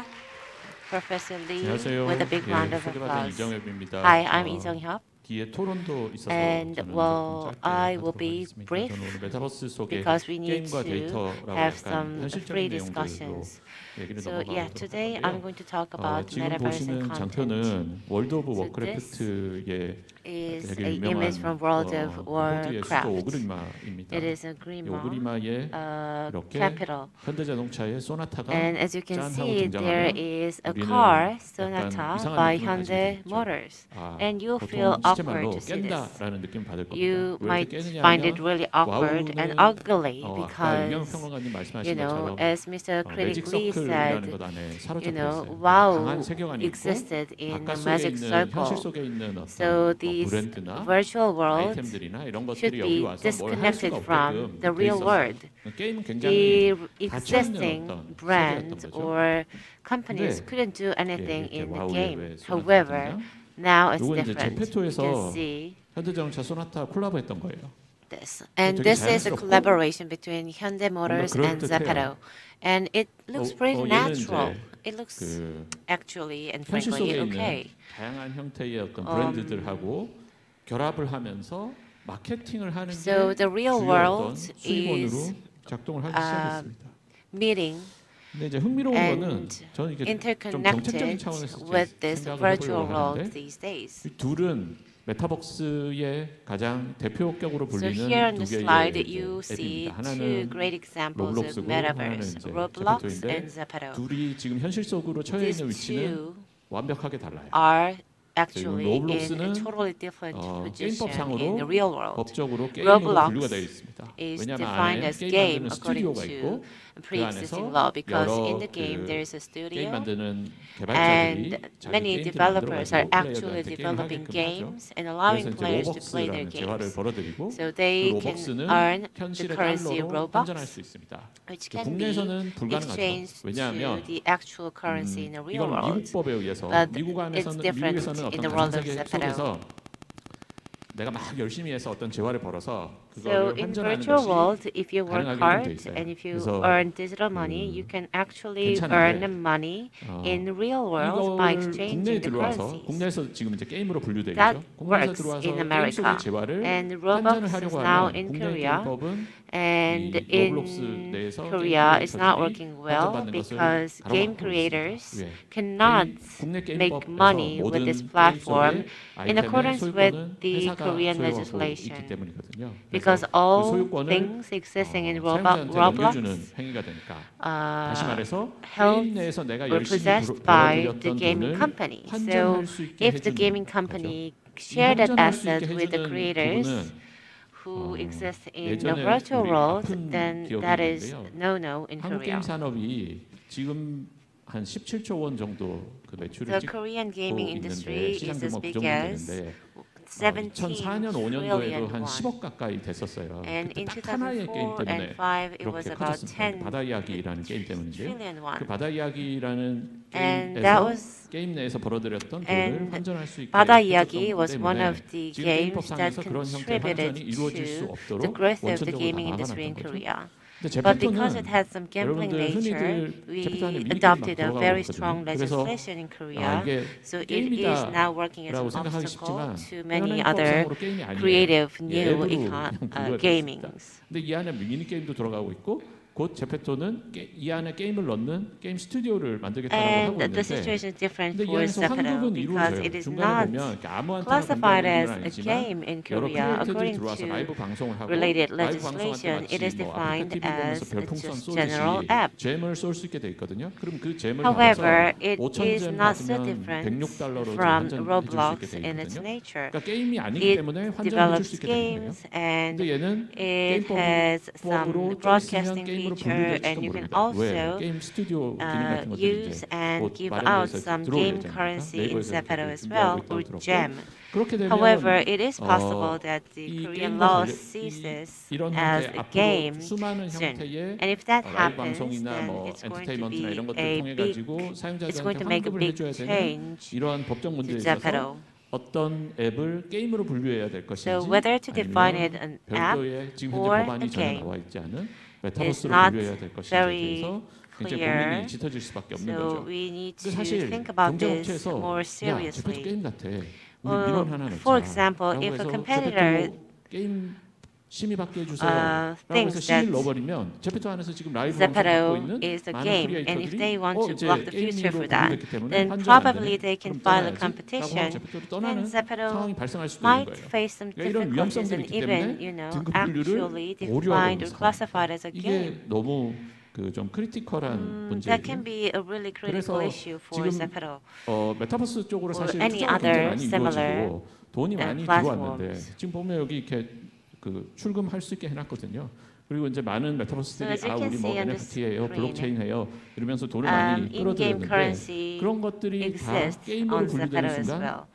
Professor Lee 안녕하세요. with a big round of 소개받은 applause. 이정엽입니다. Hi, I'm Lee Jong-hyuk. 뒤에 토론도 있어서 And, 저는 well, 조금 짧게 I will 하도록 be 하겠습니다. brief 저는 오늘 메타버스 속의 because we need 게임과 to 데이터라고 have 약간 some 현실적인 free 내용들로 discussions. 얘기를 So 넘어가도록 yeah, today 할 I'm 건데요. going to talk about 지금 metaverse and 보시는 content. 장편은 월드 오브 So 워크래프트의 Is 되게 a 유명한 image from World of 호주의 수도 Warcraft. 오그리마입니다. It is a 이 Grima 오그리마의 이렇게 capital. 현대자동차의 소나타가 And as you can 짠 하고 see, there 등장하면 is a 우리는 car, 약간 Sonata, 이상한 by 느낌을 가지게 Hyundai 되겠죠. Motors. 아, And you 보통 feel awkward 시체말로 to see this. 깬다라는 느낌 받을 겁니다. You 왜 might 이렇게 깨느냐 find it 하면 really awkward and 와우는 ugly 아까 because, 유경 평론가님 말씀하신 you know, 것처럼 as Mr. 매직 Critic Lee 서클이라는 said, 것 안에 you 사로잡혀 know, 있어요. WoW 강한 세계관이 있고 existed in 바깥 the 속에 magic 있는 현실 circle. 속에 있는 어떤 So these 브랜드나 virtual worlds 아이템들이나 이런 should 것들이 여기 be 와서 뭘 할 수가 disconnected from 없게끔 the 돼 real 있었어요. world. 게임은 The 굉장히 existing 닫혀있는 어떤 brands 세계였던 거죠. or companies 근데 couldn't do anything 이렇게 in the 와우에 game. 왜 However, 소나타거든요. now it's 요건 이제 different. You 제페토에서 can see 현대자동차 소나타 콜라보했던 거예요. this. And 되게 this is a 자연스럽고 collaboration between Hyundai Motors and 그럴듯해요. Zepeto. And it looks pretty 얘는 natural. 이제 It looks 그 actually and 현실 frankly 속에 okay. 있는 다양한 형태의 어떤 브랜드들하고 결합을 하면서 마케팅을 하는 게 So the real 주요 world 어떤 수입원으로 is 작동을 하기 시작했습니다. meeting 근데 이제 흥미로운 거는 and 저는 이게 좀 정책적인 interconnected 차원에서 with this 생각을 virtual 해보려고 world 하는데 these days. 이 둘은 메타버스의 가장 대표격으로 So 불리는 here on the 두 개의 slide 이제 you see 앱입니다. two 하나는 great examples of 로블록스고 하나는 metaverse, 이제 Roblox 제페토인데 and Zepeto. 둘이 지금 현실 속으로 처해 These 있는 위치는 two 완벽하게 달라요. are actually in 로블록스는 a totally different position 게임법상으로 in the real world. 법적으로 게임으로 Roblox 분류가 되어 있습니다. is 왜냐하면 defined 안에 as 게임 game 만드는 according 스튜디오가 to 있고 pre-existing 그 law 안에서 because 여러 in the game 그 there is a 게임 studio 만드는 개발자들이 and 자기 many 게임들을 developers are 만들어가지고 actually 플레이어들한테 게임을 developing 하게끔 하죠. games and 그래서 allowing 이제 players to play their 로벅스라는 재화를 games. 벌어들이고 So 그 they can 로벅스는 earn the 현실의 currency 달러로 Robux, 환전할 수 있습니다. which can be 국내에서는 불가능하죠. exchanged to 왜냐하면 the actual currency in the real 이건 world. 미국 법에 의해서 But 미국 it's different 미국에서는 in 어떤 the world of 가상세계 Zepeto. 속에서 내가 막 열심히 해서 어떤 재화를 벌어서 So 그거를 in 환전하는 virtual 것이 world, if you work 가능하게끔 돼 hard 있어요. and if you 그래서 earn digital money, you can actually 괜찮은데, earn the money in real world by 이걸 exchanging 국내에 the 들어와서 currencies. 국내에서 지금 이제 게임으로 분류돼 That 있죠. 국내에서 works 들어와서 in 게임 America. 속의 재화를 And 환전을 Roblox is 하려고 now 하면 in 국내 Korea. 게임법은 And 이 in 로블록스 내에서 Korea, it's not 게임 working well 환전받는 것을 because game 가로막고 creators 있습니다. 왜? cannot 국내 make 게임법에서 money with 모든 this 게임 platform 속의 in 아이템의 accordance with 소유권은 the 회사가 Korean 소유하고 legislation. 있기 때문이거든요. Because 그래서 그 all 소유권을 things existing in 사용자한테 Roblox 넘겨주는 행위가 되니까 다시 말해서 held 게임 내에서 내가 were 열심히 possessed by the 벌어들였던 gaming 돈을 company. So 환전할 수 있게 if the 해주는 gaming 거죠. company share that 환전할 수 asset 있게 with the 해주는 creators 부분은 who exist in the 예전에 virtual 우리 world, 아픈 then 기억이 that is 있는데요. no-no in 한국 Korea. 게임 산업이 지금 한 17조 원 정도 그 매출을 The 찍고 Korean gaming 있는데 industry 시장 is as 규모가 그 big 정도 as 되는데 17 2004년 5년도에도 trillion 한 won. 10억 가까이 됐었어요. And in 그때 딱 하나의 게임 2004 때문에 and 5, it was 그렇게 about 커졌습니다. 10 바다 이야기라는 게임 때문인데요. trillion won. 그 바다 이야기라는 And that 게임에서 was 게임 내에서 벌어들였던 돈을 and 환전할 수 있게 바다 해줬던 이야기 것 was one 때문에 of the 지금 games 게임법상에서 that 그런 형태의 환전이 contributed 이루어질 수 to 없도록 the growth of the 원천적으로 gaming 다 industry in 막아놨던 거죠. Korea. 근데 But because it 제페토는 had some gambling 여러분들 nature, 흔히들 제페토 안에 we 미니게임 막 adopted a 들어가고 very 있거든요. strong 그래서 legislation in Korea. 이게 So it is now working as 게임이다라고 an 생각하기 obstacle 쉽지만 to many other 현행법상으로 게임이 아니에요. creative new 앱으로 그냥 분류가 되어 있습니다. gamings. 근데 이 안에 미니 게임도 들어가고 있고 곧 제페토는 이 안에 게임을 넣는 게임 스튜디오를 만들겠다고 하고 And 있는데 the situation is different 근데 이 for 안에서 Zepeto 환급은 because 이루어져요. it is 중간에 not 보면 이렇게 아무한테나 classified 공개하는 as 건 a 아니지만 game in 여러 Korea. 크리에이터들이 According 들어와서 to 라이브 방송을 하고 related 라이브 legislation, 방송한테 it is 마치 뭐 defined 아프리카 TV 보면서 as 별풍선 just 쏘듯이 general app. 잼을 쏠 수 있게 돼 있거든요. 그럼 그 잼을 However, 받아서 it 5,000 is 잼 not so 받으면 different 106달러로 from 환전해 줄 수 Roblox 있게 돼 in its 있거든요. nature. 그러니까 게임이 아니기 It 때문에 환전해 줄 develops 수 있게 되는 거예요. games and 근데 얘는 it has some 게임법으로 좀 있으면 broadcasting 게임으로 feature, 분류될지도 and you can 모릅니다. 왜? also 게임 스튜디오 기능 같은 것들이 use 이제 and 곧 give 마련돼서 out some 들어올 game 예정입니다. currency in 네이버에서 Zepeto 이렇게 as 준비하고 well, 있다고 or 들었고 GEM. 그렇게 되면 However, it is possible that the 이 Korean 게임과 law 관련- sees this 이런 as 형태 a 앞으로 game 수많은 soon. 형태의 And if that 라이브 happens, 방송이나 then 뭐 it's going to 엔터테인먼트나 be 이런 것들 a 통해 big, 가지고 it's going 사용자들한테 to make a 환급을 big 해줘야 되는 change 이러한 법적 문제에 to 있어서 Zepeto. 어떤 앱을 게임으로 분류해야 될 것인지 So whether to define it 아니면 an app 별도의 지금 현재 or 법안이 a 전혀 game 나와 있지 않은 is 메타버스로 not 분류해야 될 것인지에 very 대해서 굉장히 clear. 고민이 짙어질 수밖에 없는 So 거죠. we need 근데 to 사실 think about this 경쟁업체에서 more 야, 제페토 seriously. 게임 같아. 우리 Well, 민원 하나 for 넣자. example, 라고 if a 해서 competitor 제페토 게임 심의 받게 해주세요. 라고 해서 thinks 심의를 that 넣어버리면 제페토 안에서 지금 라이브 방송 받고 Zepeto 있는 is the 많은 game, and if 크리에이터들이 they want to 이제 block the future 게임으로 for that, 분류됐기 때문에 then 환전 안 probably 되네. they can 그럼 file a 떠나야지. 라고 competition, 하고 제페토로 and 떠나는 Zepeto 상황이 발생할 수도 있는 might 거예요. face some 그러니까 이런 difficulties 위험성들이 and 있기 even, 때문에 등급 분류를 actually 오류하고 defined or 있는 classified as a 이게 game. 너무 그 좀 크리티컬한 문제예요. That can be a really critical 그래서 issue for 지금 Zepeto. 메타버스 쪽으로 or 사실 any 투자가 굉장히 other 많이 similar 이루어지고 돈이 많이 platforms. 들어왔는데 지금 보면 여기 이렇게 그 출금할 수 있게 해놨거든요. 그리고 이제 많은 메타버스들이 So as you can 우리 뭐 see on the NFT예요, screen, 블록체인해요 이러면서 돈을 많이 in-game 끌어들였는데 currency 그런 것들이 다 exists 게임으로 on Zepeto 분류되는 as 순간 well.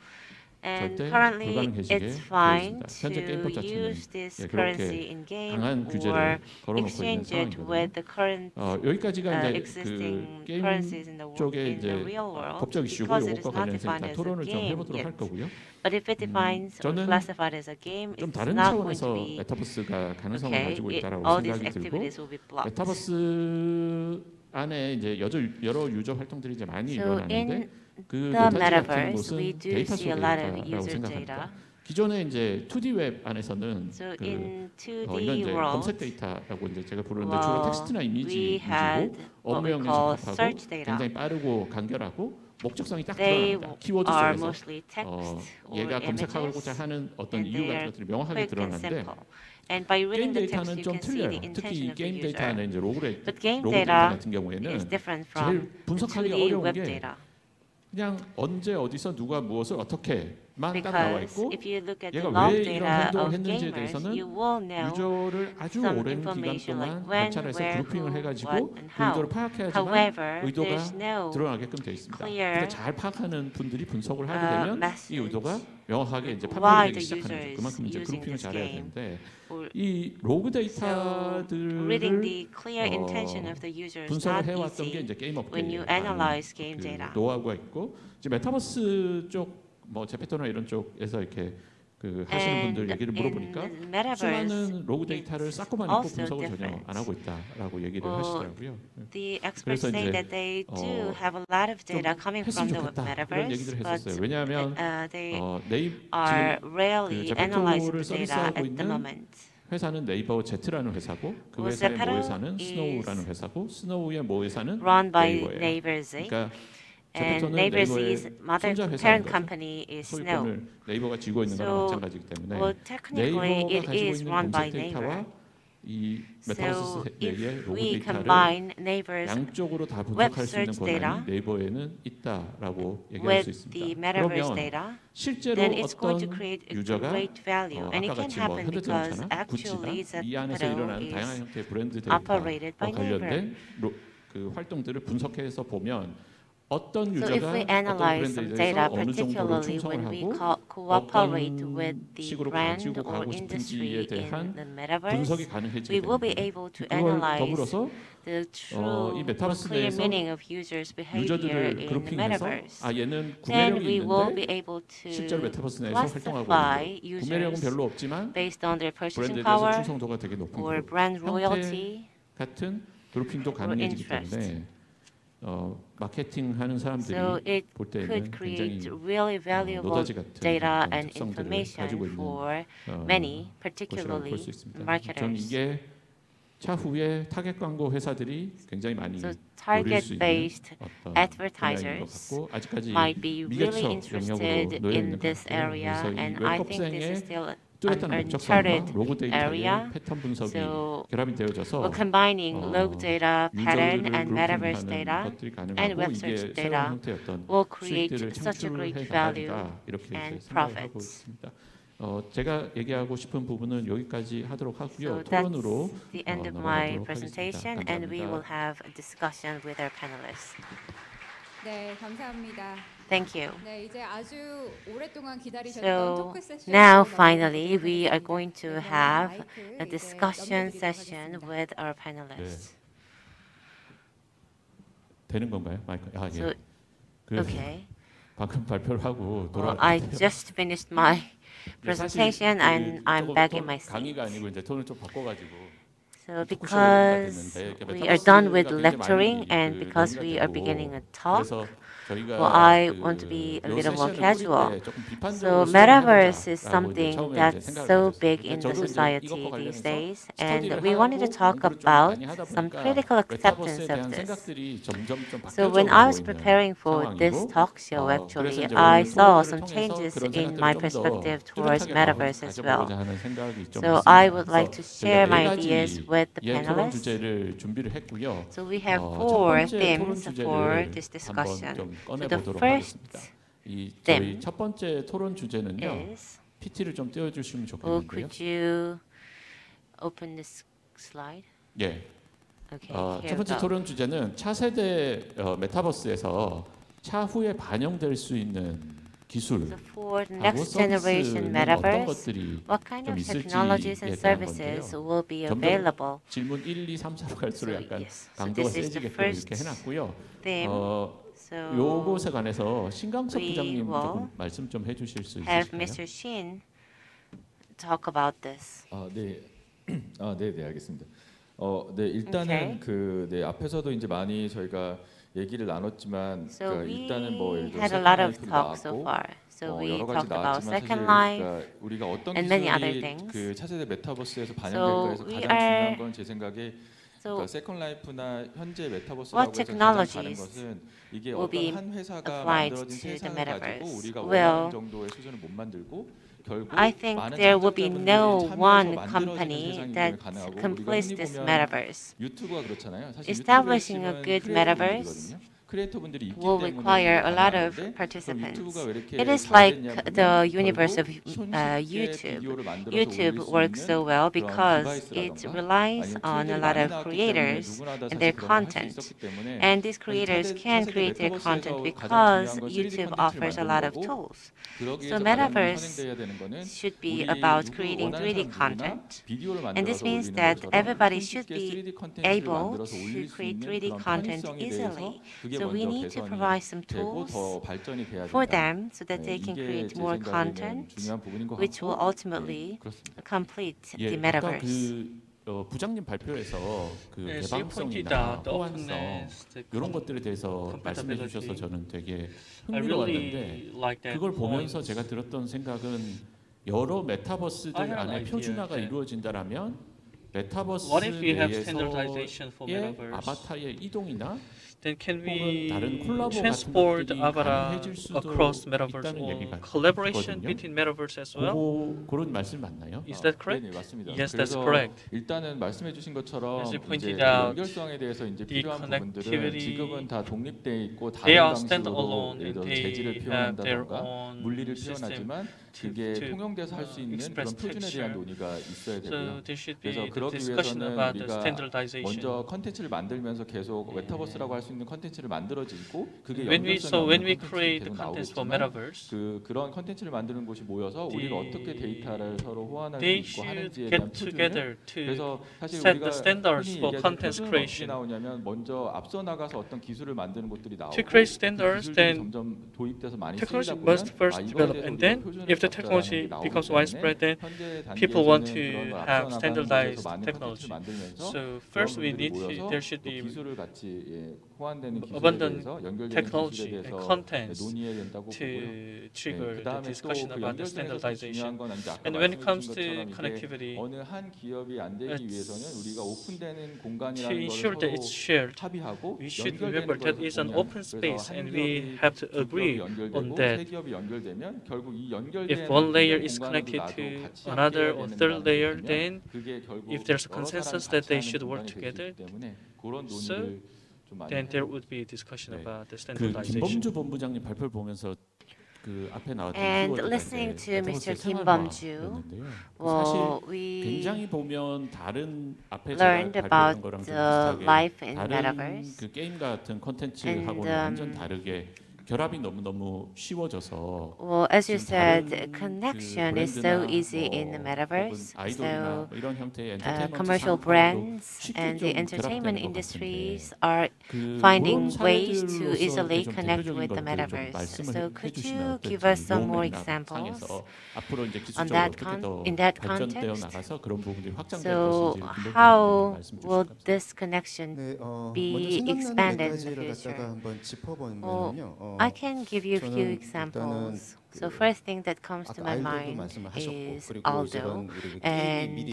And 절대 currently, 불가능해지게 it's 되어 fine 있습니다. 현재 to 게임법 자체는 use this 예, currency 그렇게 in game 강한 or 규제를 걸어놓고 있는 exchange it 상황이거든요. with the current 여기까지가 이제 그 existing 게임 currencies in the 쪽에 in the 이제 real world 법적 이슈고 because it is 이것과 not 관련해서 defined 일단 as a 토론을 좀 game 해보도록 할 yet. 거고요. But if it defines or 저는 classified as a game, 좀 it's 다른 not going to 차원에서 be 메타버스가 가능성을 okay. 가지고 있다라고 All these 생각이 들고 activities will be blocked. 메타버스 안에 이제 여러 유저 활동들이 이제 많이 So 일어나는데 in 그 the 데이터 같은 metaverse, we 곳은 do 데이터 see a 속의 lot of 데이터라고 user 생각합니다. data. 기존에 이제 2D 웹 안에서는 So 그 in 이건 2D 이제 world, 검색 데이터라고 이제 제가 부르는데 주로 well, 텍스트나 이미지 we 위주고 had what we 업무용 call 접합하고 search data. 굉장히 빠르고 간결하고 목적성이 딱 They 드러납니다. 키워드 are 속에서 mostly text or 얘가 검색하고자 images, 하는 어떤 and 이유 they 같은 are 것들이 명확하게 quick and 드러나는데 simple. And by 게임 reading the text, 데이터는 you 좀 can see the 틀려요. 특히 intention 이 of the 게임 user. 데이터는 이제 로그 But game 데이터 data 같은 경우에는 is different 제일 from the 분석하기 2D 어려운 web 게 data. 그냥 언제 어디서 누가 무엇을 어떻게만 딱 나와 Because 있고 if you look at the 얘가 log 왜 이런 data 행동을 of 했는지에 gamers, 대해서는 you will know 유저를 아주 some 오랜 기간 information 동안 like when, 관찰해서 where, 그룹핑을 who, 해가지고 what, and 그 의도를 how. 파악해야지만 However, 의도가 there's no 드러나게끔 되어 있습니다. clear, 근데 잘 파악하는 분들이 분석을 하게 되면 이 message 의도가 명확하게 이제 why 판별되기 the 시작하는 user 거죠. is 그만큼 이제 using 그룹핑을 this 잘해야 game. 되는데 or 이 로그 So reading 데이터들을 the clear intention of the user is 분석을 not 해왔던 게 easy 이제 게임 when you 업계의 analyze game 그 data. 노하우가 있고 이제 메타버스 쪽 뭐 제페토나 이런 쪽에서 이렇게 그 하시는 분들 얘기를 물어보니까 in the metaverse, 수많은 로그 데이터를 쌓고만 있고 also 분석을 전혀 different. 안 하고 있다라고 얘기를 Well, 하시더라고요. The experts 그래서 say 이제, that they do 어, have a lot of 좀 data coming from 했으면 the 좋겠다 이런 metaverse, 얘기를 but 했었어요. 왜냐하면 they 네이 are 지금 rarely 그 analyzing 제페토를 the data 서비스하고 at the 있는 moment. 회사는 네이버 Z라는 회사고 그 Well, 회사의 모 Zepeto 회사는 is 스노우라는 회사고 스노우의 모 회사는 Run by 네이버예요. Naver Z, 그러니까 and 제페토는 Naver 네이버의 Z's mother 손자 회사인 parent 거죠. company is Snow. 소유권을 네이버가 쥐고 있는 거랑 So, 마찬가지이기 때문에 Well, technically 네이버가 it 가지고 is 있는 run by 검색 데이터와 Naver. 이 So 메타버스 내의 if 로그 we 데이터를 combine Naver's 양쪽으로 다 web 분석할 수 있는 search 권한이 data 네이버에는 있다라고 얘기할 수 with the 있습니다. metaverse 그러면 data, 실제로 then it's going to 어떤 create a 유저가 great value, and it 아까 can 같이 뭐 happen because 현대자동차나 actually 구찌나 이 안에서 일어나는 Zepeto 다양한 is 형태의 브랜드 operated 데이터와 by 관련된 그 활동들을 분석해서 보면 어떤 So if 유저가 we 어떤 analyze 브랜드에 some 대해서 data, 어느 정도로 particularly 충성을 when we 하고 cooperate with 어떤 the 식으로 brand 가지고 or 가고 industry 싶은지에 in 대한 the 분석이 metaverse, 가능해지게 we will be 됩니다. able to 그걸 analyze 더불어서 the true 이 or 메타버스 clear 내에서 meaning of users' behavior 유저들을 in the 그룹핑해서 metaverse. 얘는 Then 구매력이 we will be 있는데 able 실제로 to 메타버스 내에서 활동하고 classify 있는데 구매력은 users 별로 없지만 based on their purchasing 브랜드에 대해서 power 충성도가 되게 높은 or 그룹 brand 형태 loyalty. 같은 그룹핑도 가능해지기 interest. 때문에 마케팅하는 사람들이 So it 볼 때는 could create 굉장히 really valuable 노다지 같은 data 어떤 and 특성들을 information 가지고 있는 for 어, many, 것이라고 particularly 볼 수 있습니다. 저는 marketers. 이게 차후에 타겟 광고 회사들이 굉장히 많이 So 노릴 수 있는 target-based 어떤 분야인 것 advertisers 같고 아직까지 might be 미개척 really interested 영역으로 놓여 있는 in 것 this 같고요. area, 그래서 이 and I think this is 웹컵생의 still an 뚜렷한 목적성과 uncharted 로그 데이터의 area. 패턴 분석이 So 결합이 되어져서 we're combining log data, pattern, 유저들을 and metaverse 그룹핑하는 data 것들이 and 가능하고 web 이게 search 새로운 data 형태의 어떤 will create 수익들을 such a great 창출해 value 나가리라 이렇게 이제 and 생각을 하고 profits. 있습니다. 제가 얘기하고 싶은 부분은 여기까지 하도록 하고요. So 토론으로 that's the end of my 넘어가도록 presentation, 하겠습니다. and we will 감사합니다. have a discussion with our panelists. 네, 감사합니다. Thank you. 네, 이제 아주 오랫동안 기다리셨던 So 토크 세션. now finally we are going to have a discussion session with our panelists. 되는 건가요? 마이크. 아 So 예. 그 okay. 방금 발표를 하고 Well, I 돌아왔는데요. just finished my presentation and I'm back in my seat. 강의가 아니고 이제 톤을 좀 바꿔가지고. So because we are done with lecturing and 그 because we are 논의가 beginning 되고 a talk, 그래서 저희가 well, I 그 want to be a 요 little more 세션을 casual. 꾸릴 때 조금 비판적으로 So 시도를 metaverse is 해보자라고 이제 something 처음에 이제 that's 생각을 so 가졌어요. big 근데 in the 저도 이제 society 이것과 these 관련해서 days, 스터디를 and we wanted to 하고 talk 공부를 좀 about 많이 하다 some 보니까 critical acceptance 메타버스에 of 대한 this. 생각들이 점점 좀 So 바뀌어져 when I was 가고 있는 preparing for this 상황이고, talk show, 그래서 actually, 이제 I 오늘 saw 토론회를 some 통해서 changes 그런 in 생각들을 my 좀 더 perspective towards 뚜렷하게 metaverse as well. 가져보고자 하는 생각이 좀 So 있습니다. I would like to 그래서 share 저희가 my 네 ideas with the 가지의 토론 panelists. 주제를 준비를 했고요. So we have 첫 four 번째 토론 themes for 주제를 this 한번 discussion. 좀 So the 꺼내보도록 first 하겠습니다. 이 저희 theme 첫 번째 토론 주제는요. is, PT를 좀 띄워주시면 well, 좋겠는데요. could you open this slide? 예. Okay, 첫 here we 번째 go. 토론 주제는 차세대 메타버스에서 차후에 반영될 수 있는 기술 So for the 하고 next generation 서비스는 어떤 metaverse, 것들이 what kind 좀 of 있을지에 technologies and 대한 services 건데요. will be 점점 available? 질문 1, 2, 3, 4로 갈수록 So, 약간 yes. So 강도가 this is the 세지게끔 first 이렇게 해놨고요. theme. 요것에 So 관해서 신강석 we 부장님 will 조금 말씀 좀 해주실 수 have 있으실까요? Mr. Shin talk about this. 네. 네, 알겠습니다. 네, 일단은 Okay. 앞에서도 이제 많이 저희가 얘기를 나눴지만 So 그러니까 we 일단은 뭐 예를 들어 had a lot of 세컨 라이프도 talk so 나왔고 far. So we 여러 가지 talked about 나왔지만 사실 Second Life. 그러니까 우리가 어떤 and many other 기술이 things. 그 차세대 메타버스에서 So 반영될까 해서 we 가장 중요한 are 건 제 생각에 So 그러니까 세컨 라이프나 현재 메타버스라고 what 해서 가장 다른 technologies 것은 이게 will be 어떤 한 회사가 applied 만들어진 to the 세상을 가지고 metaverse? 우리가 Well, 원하는 정도의 수준을 못 만들고 결국 I think 많은 there will be 창작자분들이 no 참여해서 one 만들어지는 company 세상이 that 가능하고 우리가 completes 흔히 this 보면 metaverse. 유튜브가 그렇잖아요. 사실 Establishing a 유튜브의 good 핵심은 metaverse 크리에이터분들이 있기 will 때문에 require a lot 가능한데 of 그럼 participants. 유튜브가 왜 이렇게 It is 잘 like 됐냐 보면 the universe of 손쉽게 YouTube. 비디오를 만들어서 YouTube 올릴 수 works so 있는 well 그런 because it 디바이스라던가 relies 아니면 on a 툴들이 lot 많이 of 나왔기 때문에 creators 누구나 다 and 사실 their 그런 걸 할 수 content. 있었기 때문에 And these creators can create their content because YouTube offers a lot of tools. 그러기 So 위해서 가장 metaverse 선행돼야 되는 거는 should be 우리 about 누구 creating 원하는 3D 사람 누구나 content. 비디오를 And this 만들어서 means 올리는 that 것처럼 everybody 손쉽게 should be 3D 컨텐츠를 able 만들어서 to 올릴 수 create 있는 3D 그런 content 편의성에 대해서 easily. 그게 So we 먼저 need to 개선이 provide some 되고 tools 더 발전이 돼야 for 된다. them so that 네, they can 이게 create 제 more 생각에는 content 중요한 부분인 것 which will 같고 ultimately 그렇습니다. complete 예, the 아까 metaverse. 부장님 발표에서 그 Yes, you pointed 개방성이나 out the 호환성 openness, the 이런 것들에 대해서 말씀해 compatibility. 주셔서 저는 되게 I 흥미로웠는데 really like that 그걸 보면서 point. 제가 들었던 생각은 여러 메타버스들 I have an 안에 idea 표준화가 that 이루어진다라면 메타버스 What if we have 내에서의 standardization for metaverse? 아바타의 이동이나 Then can 혹은 we 다른 콜라보 같은 transport 것들이 avatar 가능해질 수도 across metaverse 있다는 or 얘기가 collaboration 있거든요. between metaverse as well? 그런 말씀 맞나요? Is that correct? 네, 맞습니다. Yes, that's 그래서 correct. 일단은 말씀해주신 것처럼 As you 이제 pointed 그 out, 연결성에 대해서 이제 the 필요한 부분들은 connectivity, 지금은 다 독립돼 있고 They 다른 are 방식으로 standalone 예를 and 들어서 they 재질을 have their 표현한다던가 own 물리를 system 표현하지만 to 그게 통용돼서 할 수 있는 그런 express 표준에 대한 texture. 논의가 있어야 So 되고요. there should be 그래서 the 그러기 discussion 위해서는 about the 우리가 standardization. 먼저 컨텐츠를 만들면서 계속 메타버스라고 할 수 있는 컨텐츠를 만들어지고 그게 When we 연결성이 when we 없는 create 컨텐츠가 the 계속 contents for 나오겠지만 metaverse, 그런 컨텐츠를 만드는 곳이 모여서 우리가 어떻게 데이터를 서로 호환할 수 they 있고 should 하는지에 get 대한 표준을 together to 그래서 사실 set 우리가 the standards 흔히 for 얘기하는 content 표준은 어떻게 creation. 나오냐면 먼저 앞서 나가서 어떤 기술을 만드는 곳들이 나오고 To create 그 standards, 기술들이 then 점점 도입돼서 많이 technology 쓰이다 보면 must first 이거에 develop, 대해서 and 우리가 then 표준을 if the 잡자라는 technology 게 나오기 becomes 때문에 widespread, then 현재 people want 단계에서는 to 그런 걸 have 앞서 나가는 standardized 곳에서 많은 technology. 컨텐츠를 만들면서 So 그런 first we 분들이 need to 모여서 there should 또 be 기술을 같이 호환되는 기술에 abundant 대해서 연결되는 technology 기술에 and 대해서 contents 논의해야 된다고 보고요. to trigger the 그다음에 또 discussion 그 about the 연결성에서 중요한 standardization. 건 이제 아까 And when it comes 말씀해 주신 to 것처럼 이게 connectivity, 어느 한 기업이 안 되기 위해서는 우리가 오픈되는 to 공간이라는 걸 ensure that it's 서로 shared, 합의하고 we should 연결되는 remember 걸 that it's an 보면 open 그래서 space 한 and 기업이 we have to 두 agree 기업이 on 연결되고 that. 세 기업이 연결되면 결국 이 연결되는 If one layer is 공간에도 connected 나도 to 같이 another 함께해야 or 되는 third 공간이 layer, 되면 then 그게 결국 if there's a 여러 consensus 사람이 that 같이 they 하는 should work 공간이 될 수 together, 있기 때문에 그런 so 논의를 좀 많이 then there 하고 would be discussion 네. about the 그 standardization. 김범주 본부장님 발표를 보면서 그 앞에 나왔던 And 키워드가 listening 이제 to 메타버스의 Mr. Kim 생활화였는데요. 사실 Well, we 굉장히 보면 다른 앞에 learned 제가 about 발표한 거랑 좀 the 비슷하게 life in 다른 metaverse. 그 게임 같은 And, 콘텐츠하고는 완전 다르게 결합이 너무 쉬워져서 Well, as you 지금 said, 다른 connection 그 is so 브랜드나 easy 뭐 in the metaverse. 혹은 아이돌이나 So 뭐 이런 형태의 엔터테인먼트 commercial 상품하고 brands 쉽게 and the 좀 entertainment 결합되는 것 industries 같은데 are 그 finding 그런 ways to 사례들로서 easily 좀 connect 대표적인 with the 것들 좀 metaverse. 말씀을 So could 해주시면 you 어떨지 give us some more 요 맥락 examples? 상에서 앞으로 이제 on 기술적으로 that 어떻게 더 in that 발전되어 context? 나가서 그런 부분들이 확장될 So 것인지 김범주 how 말씀 주시면 will 감사합니다. this connection 네, be 먼저 생각나는 몇 expanded in the 가지를 future? 갖다가 한번 짚어보면요. I can give you a few 저는 examples. 일단은 So first thing that comes to 아까 my 알도도 mind 말씀을 하셨고 is 그리고 Aldo. 이런 우리 그 게임이 And 미리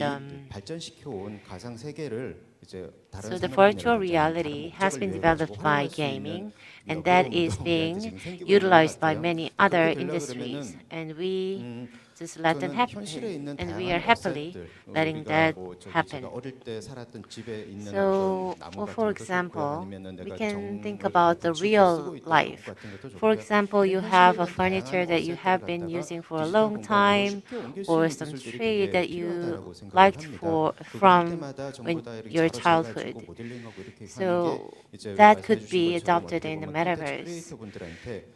발전시켜 온 가상 세계를 이제 다른 So the 산업 virtual 분야라든지 reality 다른 has 목적을 been 위해 developed 가지고 by 활용할 수 있는 gaming, 이 and that 어려움도 is 우리한테 being 지금 생기고 있는 것 utilized by 같아요. many other 그렇게 되려고 industries, 그러면은 and we just let them 저는 happen, 현실에 있는 and we are 다양한 happily 어셋들, letting 우리가 that 뭐 저기 happen. 제가 어릴 때 살았던 집에 있는 So, 어떤 나무 well, 같은 for 것도 좋고요. example, 아니면은 we 내가 can 정을 think about the 붙이고 real 쓰고 있던 life. 것 같은 것도 For 좋고요. example, you 현실에 have a 있는 furniture 다양한 that you have 어셋들을 been 갖다가 using for a 디지털 long 공간으로 time, 쉽게 옮길 수 or 있는 some 기술들이 tree 되게 that you 필요하다라고 생각을 liked 합니다. from 그때마다 전부 when 다 이렇게 your 자로 childhood. 재가지고 모델링하고 이렇게 하는 So 게 이제 that 말씀해 could 주신 be 것처럼 adopted 어떻게 in the 보면 콘텐츠 metaverse. 크리에이터분들한테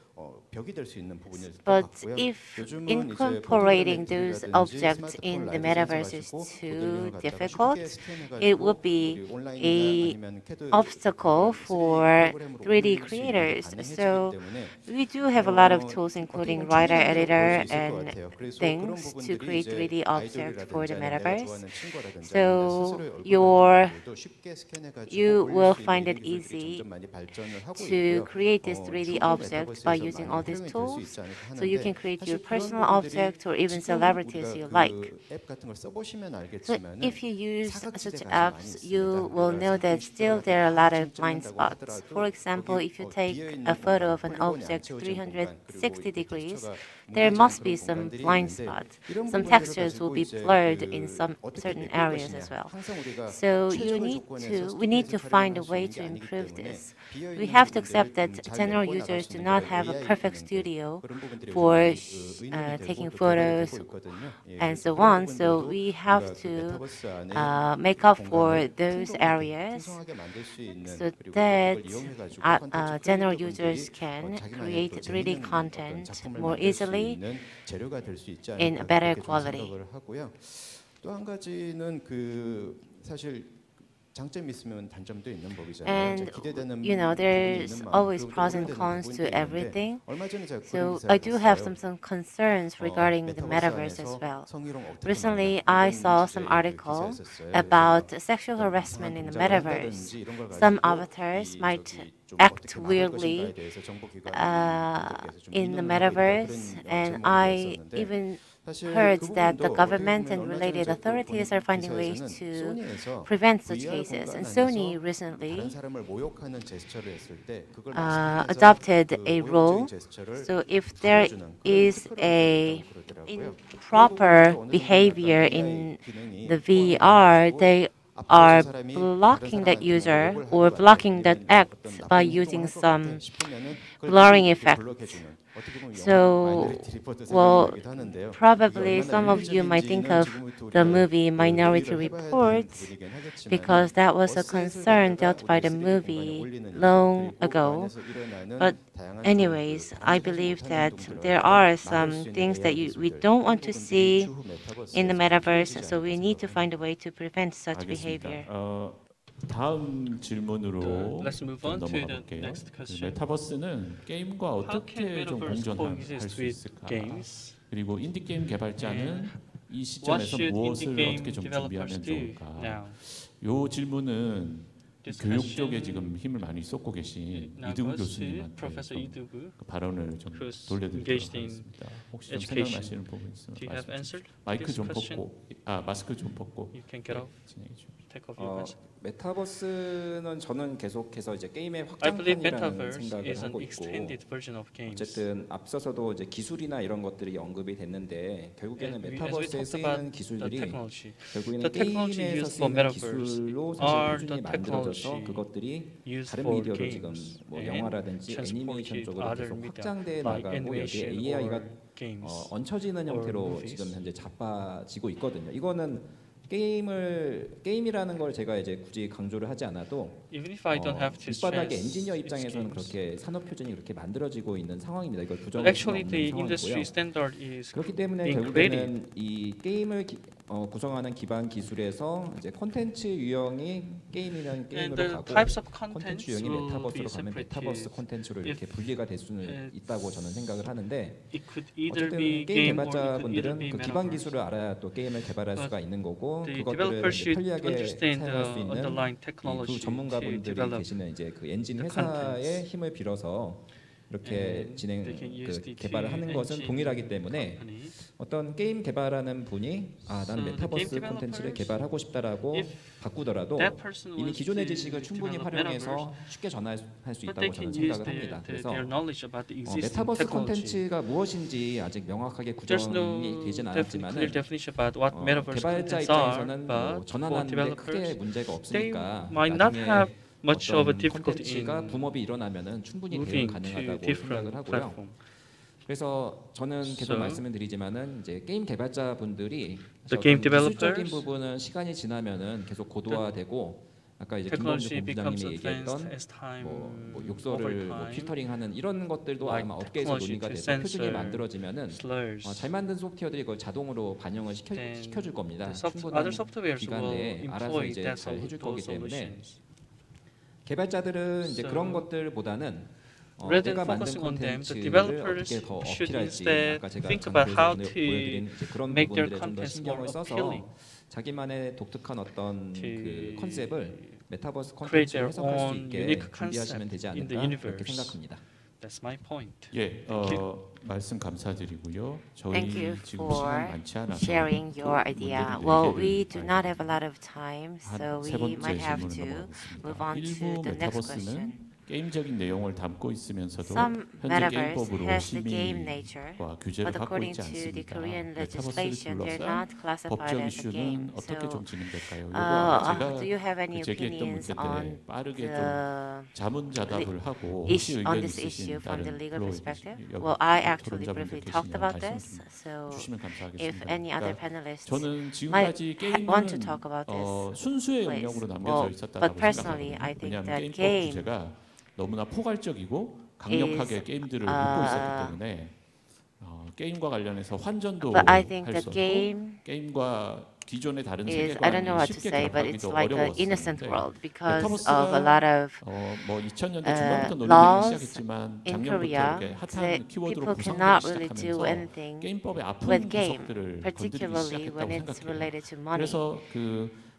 벽이 될 수 있는 부분일 것 But 같고요. if 요즘은 이제 incorporating those 폴리그래피라든지 objects in 스마트폰 the 라이브 metaverse is 센서 가지고 too 모델링을 갖다가 difficult, 쉽게 스캔해가지고 it would be 우리 온라인이나 a 아니면 CAD obstacle for 3D 프로그램으로 올릴 수 있는 게 creators. 가능해지기 So 때문에 we do have a lot of tools, 어떻게 including 보면 writer, 충분히 editor, 보일 수 있을 것 and 같아요. 그래서 그런 things to 부분들이 create 이제 3D objects for the 아이돌이라든지 아니면 내가 metaverse. 좋아하는 친구라든지 So 아니면 스스로의 얼굴 your 같은 것들도 쉽게 스캔해가지고 you 올릴 will 수 있는 find 이런 it 기술들이 easy 점점 많이 발전을 하고 to 있고요. create this 3D 지금도 object by 메타버스에서 using 많이 all these 활용이 될 수 tools. 있지 않을까 So you 하는데 can create your 사실 그런 personal 부분들이 objects or even 지금 celebrities 우리가 you 그 like. 앱 같은 걸 써보시면 So 알겠지만 if you use 사각지대가 such 아직 많이 apps, 있습니다. you will know that still there are a lot of blind spots. For example, if you take a photo of an object 360 degrees, there must be some blind spots. Some textures will be blurred in some certain areas as well. So we need to find a way to improve this. We have to accept that general users do not have a perfect studio for taking photos and so on. So we have to make up for those areas so that general users can create 3D content more easily in a better quality. 또 한 가지는 그 사실 장점이 있으면 단점도 있는 법이잖아요. And 기대되는 there's always pros and cons to everything. So I do have some concerns regarding the metaverse as well. Recently, I saw some article about sexual harassment in the metaverse. Some avatars might act weirdly in the metaverse, and I even heard that the government and related authorities are finding ways to prevent such cases. And Sony recently adopted a rule. So if there is a improper behavior in the VR, they are blocking that user or blocking that act by using some blurring effect. So, well, probably some of you might think of the movie Minority Report because that was a concern dealt by the movie long ago. But anyways, I believe that there are some things that we don't want to see in the metaverse, so we need to find a way to prevent such behavior. 다음 질문으로 Let's move 좀 on to 넘어가 the 볼게요. next 그 question. 메타버스는 게임과 How can 어떻게 좀 metaverse 공존할 coexist 수 with 있을까? games? 그리고 인디 게임 개발자는 이 What 시점에서 should 무엇을 indie game 어떻게 좀 developers 준비하면 do 좋을까? now? 요 질문은 This 교육 question 쪽에 지금 힘을 많이 쏟고 계신 now 이두구 goes to 교수님한테 Professor 좀 Idugu. 그 발언을 좀 who's 돌려드리도록 engaged in 하겠습니다. 혹시 좀 education. 생각나시는 부분 있으면 Do you have 말씀해 answered 주십시오. 마이크 this 좀 question? 벗고, 마스크 좀 벗고 You can get off. 진행해 주십시오. Take off your mask. 메타버스는 저는 계속해서 이제 게임의 I believe 확장판이라는 metaverse 생각을 is an 하고 있고 extended version of games. 어쨌든 앞서서도 이제 기술이나 이런 것들이 언급이 됐는데 결국에는 As we 메타버스에 talked about 쓰이는 the 기술들이 technology, 결국에는 the technology 게임에서 used for 쓰이는 metaverse 기술로 are 사실 the 꾸준히 만들어져서 technology 그것들이 used 다른 for 미디어로 지금 games 뭐 and 영화라든지 애니메이션 transported 쪽으로 other 계속 media 확장돼 like 나가고 여기에 animation AI가 or games. 얹혀지는 or 형태로 movies. 지금 현재 자빠지고 있거든요. 이거는 게임이라는 걸 제가 이제 굳이 강조를 하지 않아도 Even if I don't have to 밑바닥의 stress 엔지니어 its 입장에서는 games. 그렇게 산업 표준이 그렇게 만들어지고 있는 상황입니다. 이걸 But 부정할 수는 actually, 없는 the industry 상황이고요. standard is 그렇기 때문에 being 결국에는 이 게임을 구성하는 기반 기술에서 이제 콘텐츠 유형이 게임이라는 and 게임으로 the 가고 types of 콘텐츠 contents 유형이 will be 메타버스로 가면 메타버스 separated. 콘텐츠로 이렇게 분리가 될 수는 it- 있다고 저는 생각을 하는데 It could either 어쨌든 be 게임 game or it could either 개발자분들은 be 그 기반 metaverse. 기술을 알아야 또 게임을 개발할 But 수가 있는 거고 The 그것들을 developer 이제 should 편리하게 understand 사용할 수 the 있는 underlying 이 technology 두 to 전문가분들이 develop 계시는 이제 그 엔진 the 회사의 contents. 힘을 빌어서 이렇게 And 진행 they can use the 개발을 하는 two 것은 engine 동일하기 때문에 company. 어떤 게임 개발하는 분이 나는 So the 메타버스 game 콘텐츠를 developers, 개발하고 싶다라고 if 바꾸더라도 that person 이미 wants 기존의 to 지식을 충분히 develop 활용해서 metaverse, 쉽게 전환할 수 but they 있다고 can 저는 use 생각을 합니다. 그래서 their knowledge about the existing 메타버스 technology. 콘텐츠가 무엇인지 아직 명확하게 There's no 구정이 되진 clear 않았지만은 definition about what metaverse 개발자 contents are, 입장에서는 뭐 but for 전환하는 데 크게 developers, 문제가 they 없으니까 might not 나중에 have much of a 어떤 difficulty 콘텐츠가 in 붐업이 일어나면은 충분히 대응 moving to 가능하다고 생각을 different 하고요. platform. 그래서 저는 계속 So, 말씀을 드리지만은 이제 게임 개발자분들이 the game 기술적인 developers, 부분은 시간이 지나면은 계속 고도화되고 아까 이제 김범주 technology becomes 본부장님이 advanced 얘기했던 as time 뭐 욕설을 over 뭐 time. 필터링하는 이런 것들도 like 아마 업계에서 technology 논의가 to 돼서 표준이 censor 만들어지면은 slurs. 잘 만든 소프트웨어들이 그걸 자동으로 반영을 Then 시켜줄 겁니다. The 충분한 other softwares 기간 will 내에 알아서 employ 이제 that 잘 해줄 거기 those 때문에 solutions. 개발자들은 이제 So, 그런 것들보다는 Rather 내가 than 만든 focusing on them, the 콘텐츠를 developers 어떻게 더 should 어필할지 instead 아까 제가 think 전 about how 교수님들 to 보여드린 이제 그런 make their 부분들에 좀 더 contents 신경을 more 써서 appealing. 자기만의 독특한 어떤 그 to 컨셉을 메타버스 create 콘텐츠로 their 해석할 수 own 있게 unique 준비하시면 concept 되지 in the 않을까 그렇게 universe. 생각합니다. That's my point. 예, 말씀 감사드리고요. Thank you 저희 지금 for 시간 많지 않아서 sharing your idea. Well, we do not have a lot of time, so 세 we 번째 might have 질문으로 to move 넘어가겠습니다. on to 일부 the next question. 메타버스는 게임적인 내용을 담고 있으면서도 Some 현재 metaverse 게임법으로 has the game nature, 심의와 규제를 but 받고 according 있지 to the 않습니다. Korean 메타버스를 legislation, they're 둘러싼 not classified 법적 as a game. 이슈는 어떻게 So, 좀 진행될까요? 이거 아마 do you have 제가 any 제기했던 opinions 문제인데 on 빠르게 좀 the 자문자답을 하고 혹시 on 의견 this issue 있으신 from the 다른 legal 플로어 perspective? 여기 Well, I actually 토론자분들 briefly talked 계시면 about 말씀 this, so 주시면 if 감사하겠습니다. any other 그러니까 panelists 저는 might 지금까지 want to 게임은 talk about this, 순수의 please. 영역으로 남겨져 Well, 있었다고 but personally, 생각하거든요. I think 왜냐하면 that 게임법 game 규제가 너무나 포괄적이고 강력하게 게임들을 묶고 있었기 때문에 게임과 관련해서 환전도 but I think 할 that 수 없고 game 게임과 기존의 다른 is, I don't know what 세계관이 to 쉽게 say, but it's 결합하기도 like an innocent 어려웠었는데 world because of a lot of 뭐 2000년대 중반부터 논의되기 laws 시작했지만 in 작년부터 Korea 이렇게 핫한 that 키워드로 people 구성되기 cannot really do 시작하면서 anything 게임법의 아픈 with game, 구석들을 건드리기 particularly when 시작했다고 it's 생각해요. related to money. 그래서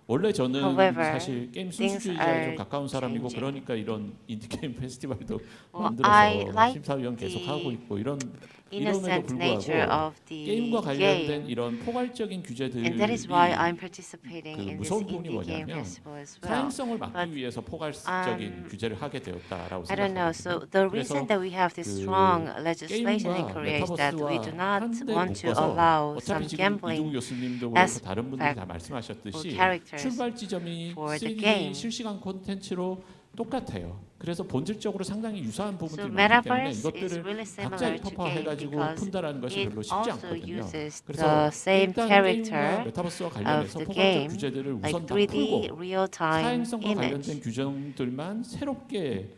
원래 저는 However, 사실 게임 things 순수주의자에 좀 are 가까운 사람이고 changing. 그러니까 이런 인디 게임 페스티벌도 Well, I 만들어서 like 심사위원 계속 the 하고 있고 이럼에도 innocent nature 불구하고 of the 게임과 관련된 game, 이런 포괄적인 규제들이 and that is why I'm participating 그 in this 무서운 부분이 indie game 뭐냐면 festival as well. 사행성을 막기 But, 위해서 포괄적인 규제를 하게 되었다라고 I don't know. 생각합니다. So the reason that we have this strong legislation in 게임과 Korea is that we do not 한데 want to 묶어서 allow 어차피 some 지금 gambling 이동우 교수님도 그렇고 다른 분들이 다 or 말씀하셨듯이 characters 출발 지점이 for the 3D game. 실시간 콘텐츠로 똑같아요. 그래서 본질적으로 상당히 유사한 So 부분들이 많기 때문에 metaverse is 이것들을 really similar 갑자기 to game 터파해가지고 because 푼다라는 것이 it 별로 쉽지 also 않거든요. uses 그래서 the same 일단 character 게임과 메타버스와 of 관련해서 the 포괄적 game, 규제들을 like 우선 다 3D 풀고 real-time 사행성과 image. 관련된 규정들만 새롭게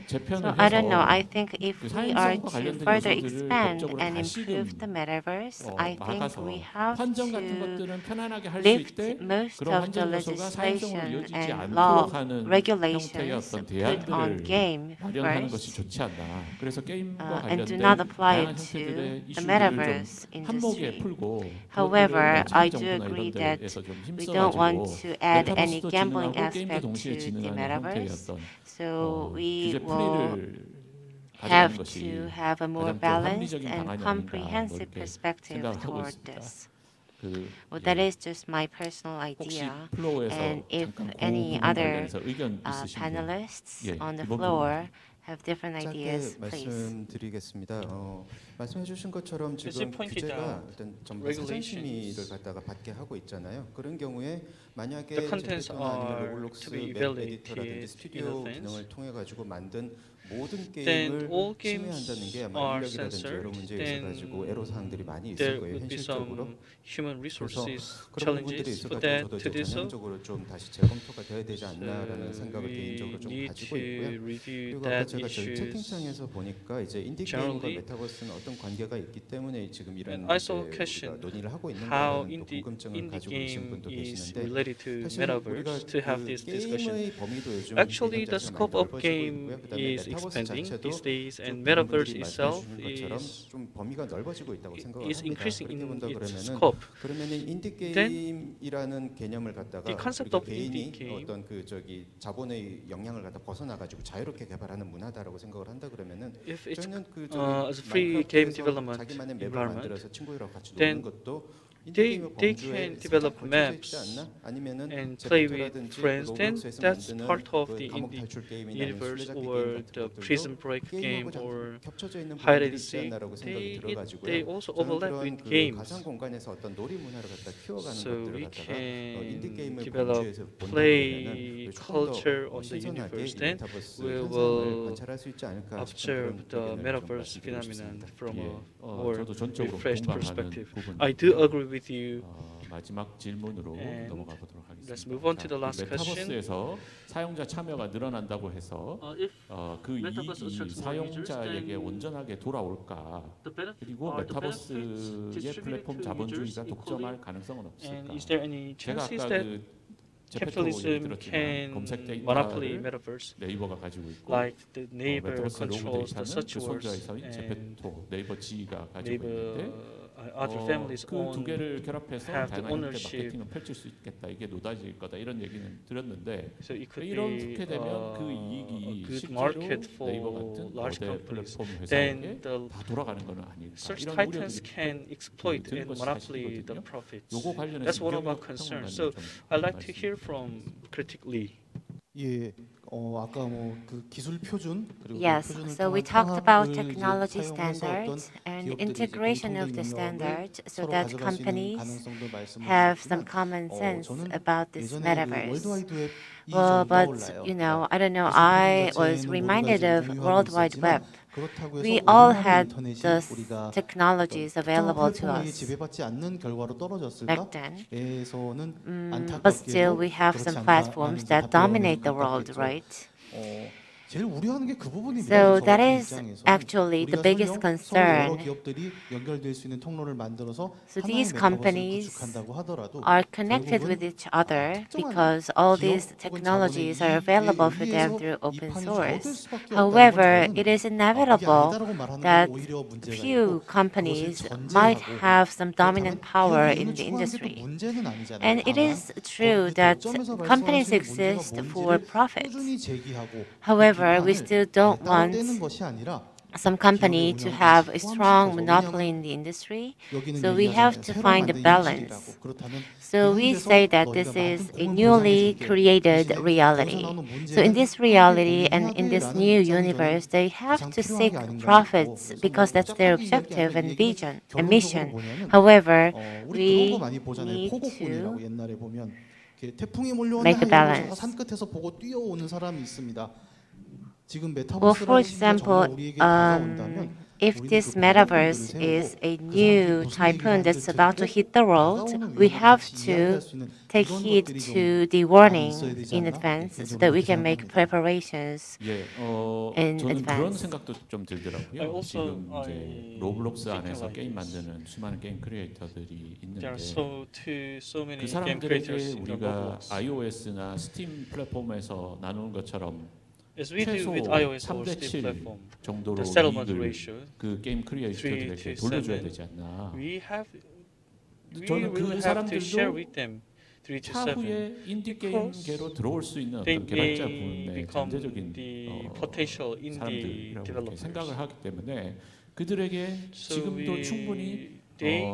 재편을 So I don't know. I 해서 think if 그 we are 사행성과 to 관련된 further 요소들을 expand 법적으로 and 다시금 improve the metaverse, I think 막아서 we have 환전 같은 to 것들은 편안하게 할 수 lift 있대 most 그런 of the 환전 요소가 사행성으로 legislation 이어지지 and law 않도록 하는 형태의 regulations 어떤 put on 대안들을 game 마련하는 것이 first, 좋지 않나. 그래서 게임과 and do 관련된 not apply 다양한 it to 형태들의 the 이슈들을 metaverse 좀 한목에 industry. 풀고 However, 그것들을 I do 정부나 agree 이런 that 데에서 좀 we don't want 힘써가지고 to add any 메타버스도 gambling 진흥하고 게임도 aspect 동시에 to the 진흥하는 형태의 metaverse. 어떤 So we 규제 will 풀이를 가져가는 have 것이 to have a more 가장 좀 balanced 합리적인 and 방안이 아닌가 뭐 comprehensive 이렇게 perspective 생각을 하고 toward 있습니다. this. 그 Well, that 예, is just my personal 혹시 idea. 플로어에서 And if 잠깐 그 any 부분 other 관련해서 의견 있으신 분 panelists 예, on the 이번 floor have different 짧게 ideas, please. 말씀드리겠습니다. 말씀해주신 것처럼 지금 pointed 규제가 out 일단 전부 다 사전 regulations. 심의를 갖다가 받게 하고 있잖아요. 그런 경우에 만약에 The contents 제페토나 아니면 are 로블록스 to be 맵 evaluated 에디터라든지 in 스튜디오 advance. 기능을 통해 가지고 만든 모든 Then 게임을 all games 심의한다는 게 아마 are 인력이라든지 여러 censored. 문제에 있어 가지고 Then 애로 사항들이 많이 있을 there 거예요. would be 현실적으로. some human resources 그런 부분들이 challenges 있어 for 가지고 that 저도 to 이제 do so. 전향적으로 좀 다시 재검토가 돼야 되지 않나라는 So 생각을 we 개인적으로 좀 need 가지고 to 있고요. review 그리고 아까 that 제가 저희 issues. 채팅창에서 보니까 이제 인디 게임과 generally. 메타버스는 어떤 관계가 있기 때문에 지금 이런 And I 이제 saw 우리가 question 논의를 하고 how 있는가라는 또 indie 궁금증을 가지고 계신 game 분도 is 계시는데 related to 사실 우리가 metaverse to have this discussion. 게임의 범위도 요즘 Actually, the 굉장히 scope 많이 of 넓어지고 game 있고요. 그다음에 is 메타버스 expanding 자체도 these days, 좀 and 많은 metaverse 분들이 itself 말씀해 주신 것처럼 is 좀 범위가 넓어지고 있다고 생각을 is 합니다. increasing 그렇게 in 본다 its 그러면은 scope. 그러면은 인디 Then 게임이라는 개념을 갖다가 the concept 우리가 of indie 개인이 game 어떤 그 저기 자본의 영향을 갖다 벗어나 가지고 자유롭게 개발하는 문화다라고 생각을 한다 그러면은 If it's 저희는 그 as a free game 마인크래프트에서 development 자기만의 맵을 environment, 만들어서 친구들하고 같이 then 노는 것도 they 인디 게임의 they 범주에 can 살짝 develop 걸쳐져 maps 있지 않나? 아니면은 and play with 제페토라든지 friends, then 로블록스에서 that's 만드는 part of 그 the 감옥 indie 탈출 게임이나 아니면 universe 술래잡기 or 게임 같은 the 것들도 prison break game 게임하고 or 겹쳐져 있는 hide 부분들이 and 있지 seek. 않나라고 생각이 들어가지고요. They also 저는 overlap 그런 with 그 games. 가상 공간에서 어떤 놀이 문화를 갖다 키워가는 So 것들을 we 갖다가 인디 can 게임을 develop 범주에서 본다 play 그러면은 조금 culture 더 on the 신선하게 universe. 이 Then 메타버스 we 현상을 will 관찰할 수 있지 않을까 싶은 observe 그런 the 의견을 좀 metaverse 말씀드리고 phenomenon 싶습니다. from 예, a more 저도 전적으로 refreshed 공감하는 perspective. 부분. I do agree with you. 마지막 질문으로 And 넘어가 보도록 하겠습니다. let's move on to 자, the last 메타버스에서 사용자 참여가 늘어난다고 해서 If 그 Metaverse 이익이 attracts more users, 사용자에게 then 온전하게 돌아올까? the benefit 그리고 are the benefits 메타버스의 distributed 플랫폼 to 자본주의가 users 독점할 equally? 가능성은 And 없을까? is there any 제가 chances 아까 that 그 제페토 얘기 capitalism 들었지만 can 검색 monopoly 데이터를 metaverse, 네이버가 가지고 있고 like the neighbor 메타버스 로그 controls the 데이터는 search 그 words 손자에서인 and 제페토 네이버 지가 가지고 neighbor 있는데 other families 그 두 개를 결합해서 have the 다양한 형태 ownership. 마케팅을 펼칠 수 있겠다. 이게 노다질 거다. 이런 얘기는 들었는데 So it could 이렇게 be 되면 그 a 이익이 good 실제로 market for 네이버 같은 large 거대 companies. 플랫폼 회사에게 Then the 다 돌아가는 거는 아닐까. search 이런 titans 우려들이 can exploit 드는 and 것이 monopoly the 사실이거든요. profits. 요거 관련해서 That's one of our 이경혁 concerns. 평론가님 So 좀 I'd like to 말씀 hear from critic Lee. 예, 아까 뭐 그 기술 표준 그리고 Yes, 그 표준을 so we 통한 talked about 통합을 이제 technology 사용해서 어떤 standards and 기업들이 이제 integration of the 공통된 영역을 standards so 서로 that 가져갈 수 있는 companies 가능성도 말씀을 have some 주셨지만 common sense 저는 about this 예전에 그 metaverse. 월드와이드 웹이 Well, 좀 but 떠올라요. you know, I don't know. 기술 I 표준 was 자체는 reminded 우리가 of 지금 World 공유하고 Wide 있었지만 Web. 그렇다고 해서 We all 우리나라 had 인터넷이 the 우리가 technologies 특정한 available to 플랫폼에게 us 지배받지 않는 결과로 떨어졌을까? back then. 에서는 But still, 안타깝게도 we have 그렇지 some 않다라는 platforms 이제 that 답변을 dominate the world, 갖겠죠. right? 제일 우려하는 게 그 부분입니다. So 저 that 같은 is 입장에서는 actually the 우리가 biggest 설령 서로 여러 concern. 기업들이 연결될 수 있는 통로를 만들어서 So 하나의 these 메타버스를 companies 구축한다고 하더라도 are connected 결국은 with each other 특정한 because all 기업 these 혹은 technologies 자본의 are 이익에 available for them 의해서 through 이 open 판이 source. 좌우될 수밖에 없다는 건 However, 저는 it is 그게 inevitable 아니다라고 말하는 건 that 오히려 문제가 few 있고 companies 그것을 might 전제하고 have some dominant 그렇다면 power 기업 in 이익을 the 추구하는 게 또 industry. 문제는 아니잖아요. And it 다만 is true 거기 that 거점에서 companies 말씀하시는 문제가 exist for 뭔지를 profits. 꾸준히 제기하고 However, 그 we 비판을 still don't 따로 want 떼는 것이 아니라 some company to have a strong monopoly in the industry. 여기는 So we have 얘기하잖아요. to 새로 find a 만든 balance. 현실이라고. 그렇다면 So we 그곳에서 say that 너희가 this is 만든 a 꿈을 newly 보장해줄게. created 대신에 reality. 거기서 나오는 So in 문제는 this reality 함께 and in this 공유해야 new 돼라는 universe, 입장이 they 저는 have 가장 to 필요한 seek 게 아닌가 profits 싶고, because that's their 복잡하게 objective 이야기하는 and 얘기는 vision and 결론적으로 mission. 뭐냐면, However, 우리 그런 we 거 많이 보잖아요. need 포고꾼이라고 to 옛날에 보면 이렇게 태풍이 몰려온다 make a 하고 balance. 산 끝에서 보고 뛰어오는 사람이 있습니다. 지금 Well, for 메타버스라는 시기가 example, 정말 우리에게 다가온다면 if 우리는 this 그 metaverse 포고꾼들을 is 세우고 a 그 new 사람들이 무슨 typhoon 얘기를 that's 하는지 about to 듣고 hit the world, 다가오는 we 위험을 have 같이 to 이야기할 수 있는 take 이런 heed 것들이 좀 to the 많이 warning 있어야 되지 in 않나? advance 네, so that we 그렇게 can make 생각합니다. preparations. 예, in 저는 그런 advance. 생각도 좀 들더라고요. I also- 지금 이제 I 로블록스 think 안에서 like 게임 this. 만드는 수많은 게임 크리에이터들이 있는데 There are so many 그 game creators 사람들에게 in the 우리가 Roblox. iOS나 스팀 플랫폼에서 나누는 것처럼 As we do 최소 with iOS or 3대 Steam 7 platform, 정도로 the settlement 이익을 ratio, 그 게임 3 크리에이터들에게 to 돌려줘야 7, 되지 않나. we 저는 그 really have to 사람들도 share with them 3 to 7. 차후에 인디 because 게임계로 들어올 수 있는 They 어떤 개발자 may 부문의 become 잠재적인 the potential indie 사람들이라고 이렇게 developers. 생각을 하기 때문에 그들에게 So 지금도 충분히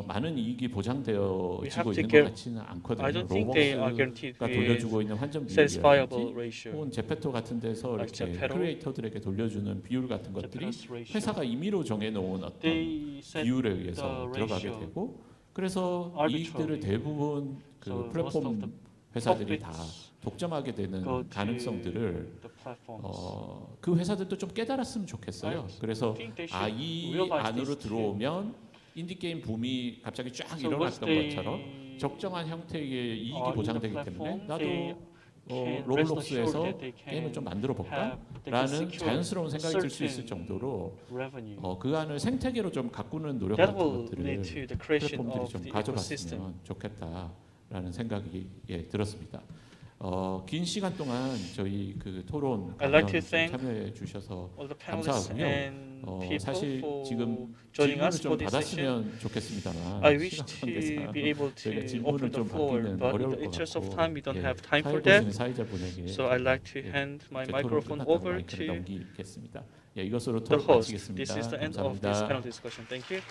많은 이익이 we 보장되어지고 have to 있는 것 get- 같지는 I 않거든요. don't think they are guaranteed 로벅스가 with 돌려주고 있는 환전 satisfiable 비율이라든지 ratio. 혹은 제페토 같은 데서 Like 이렇게 Zepeto, 크리에이터들에게 돌려주는 비율 같은 것들이 Zepetos ratio. 회사가 임의로 정해놓은 어떤 They set 비율에 의해서 the 들어가게 ratio 되고 그래서 arbitrarily. 이익들을 대부분 그 So most of 플랫폼 the 회사들이 다 profits 독점하게 되는 go to 가능성들을 the platforms. 그 회사들도 좀 깨달았으면 좋겠어요. 그래서 I think they should 이 realize 안으로 this too. 들어오면 인디 게임 붐이 갑자기 쫙 So once 일어났던 they 것처럼 적정한 형태의 이익이 are in the 보장되기 때문에 platform, 나도 they can rest 로블록스에서 assured that they can 게임을 좀 만들어 have- 볼까라는 they can secure 자연스러운 생각이 들 수 있을 certain 정도로 revenue. 그 안을 생태계로 좀 가꾸는 노력 That 같은 will 것들을 lead to the creation 플랫폼들이 of 좀 the ecosystem. 가져봤으면 좋겠다라는 생각이 들었습니다. 긴 시간 동안 저희 그 토론 I'd like to 강연 thank 참여해 주셔서 all the panelists 감사하고요. and people 사실 for 지금 joining 질문을 us 좀 for this session. 받았으면 좋겠습니다만 I wish 시간 to 관계상 be able to 저희가 open 질문을 the 좀 floor, 받기는 but in 어려울 the 것 interest of 같고 time, we don't have time 사회 for 보시는 that. 사회자분에게 So I'd like to 예, hand my 제 토론 microphone 끝났다고 over 마이크를 to 넘기겠습니다. 이것으로 the 토론 host. 마치겠습니다. This is the end of this 감사합니다. panel discussion. Thank you.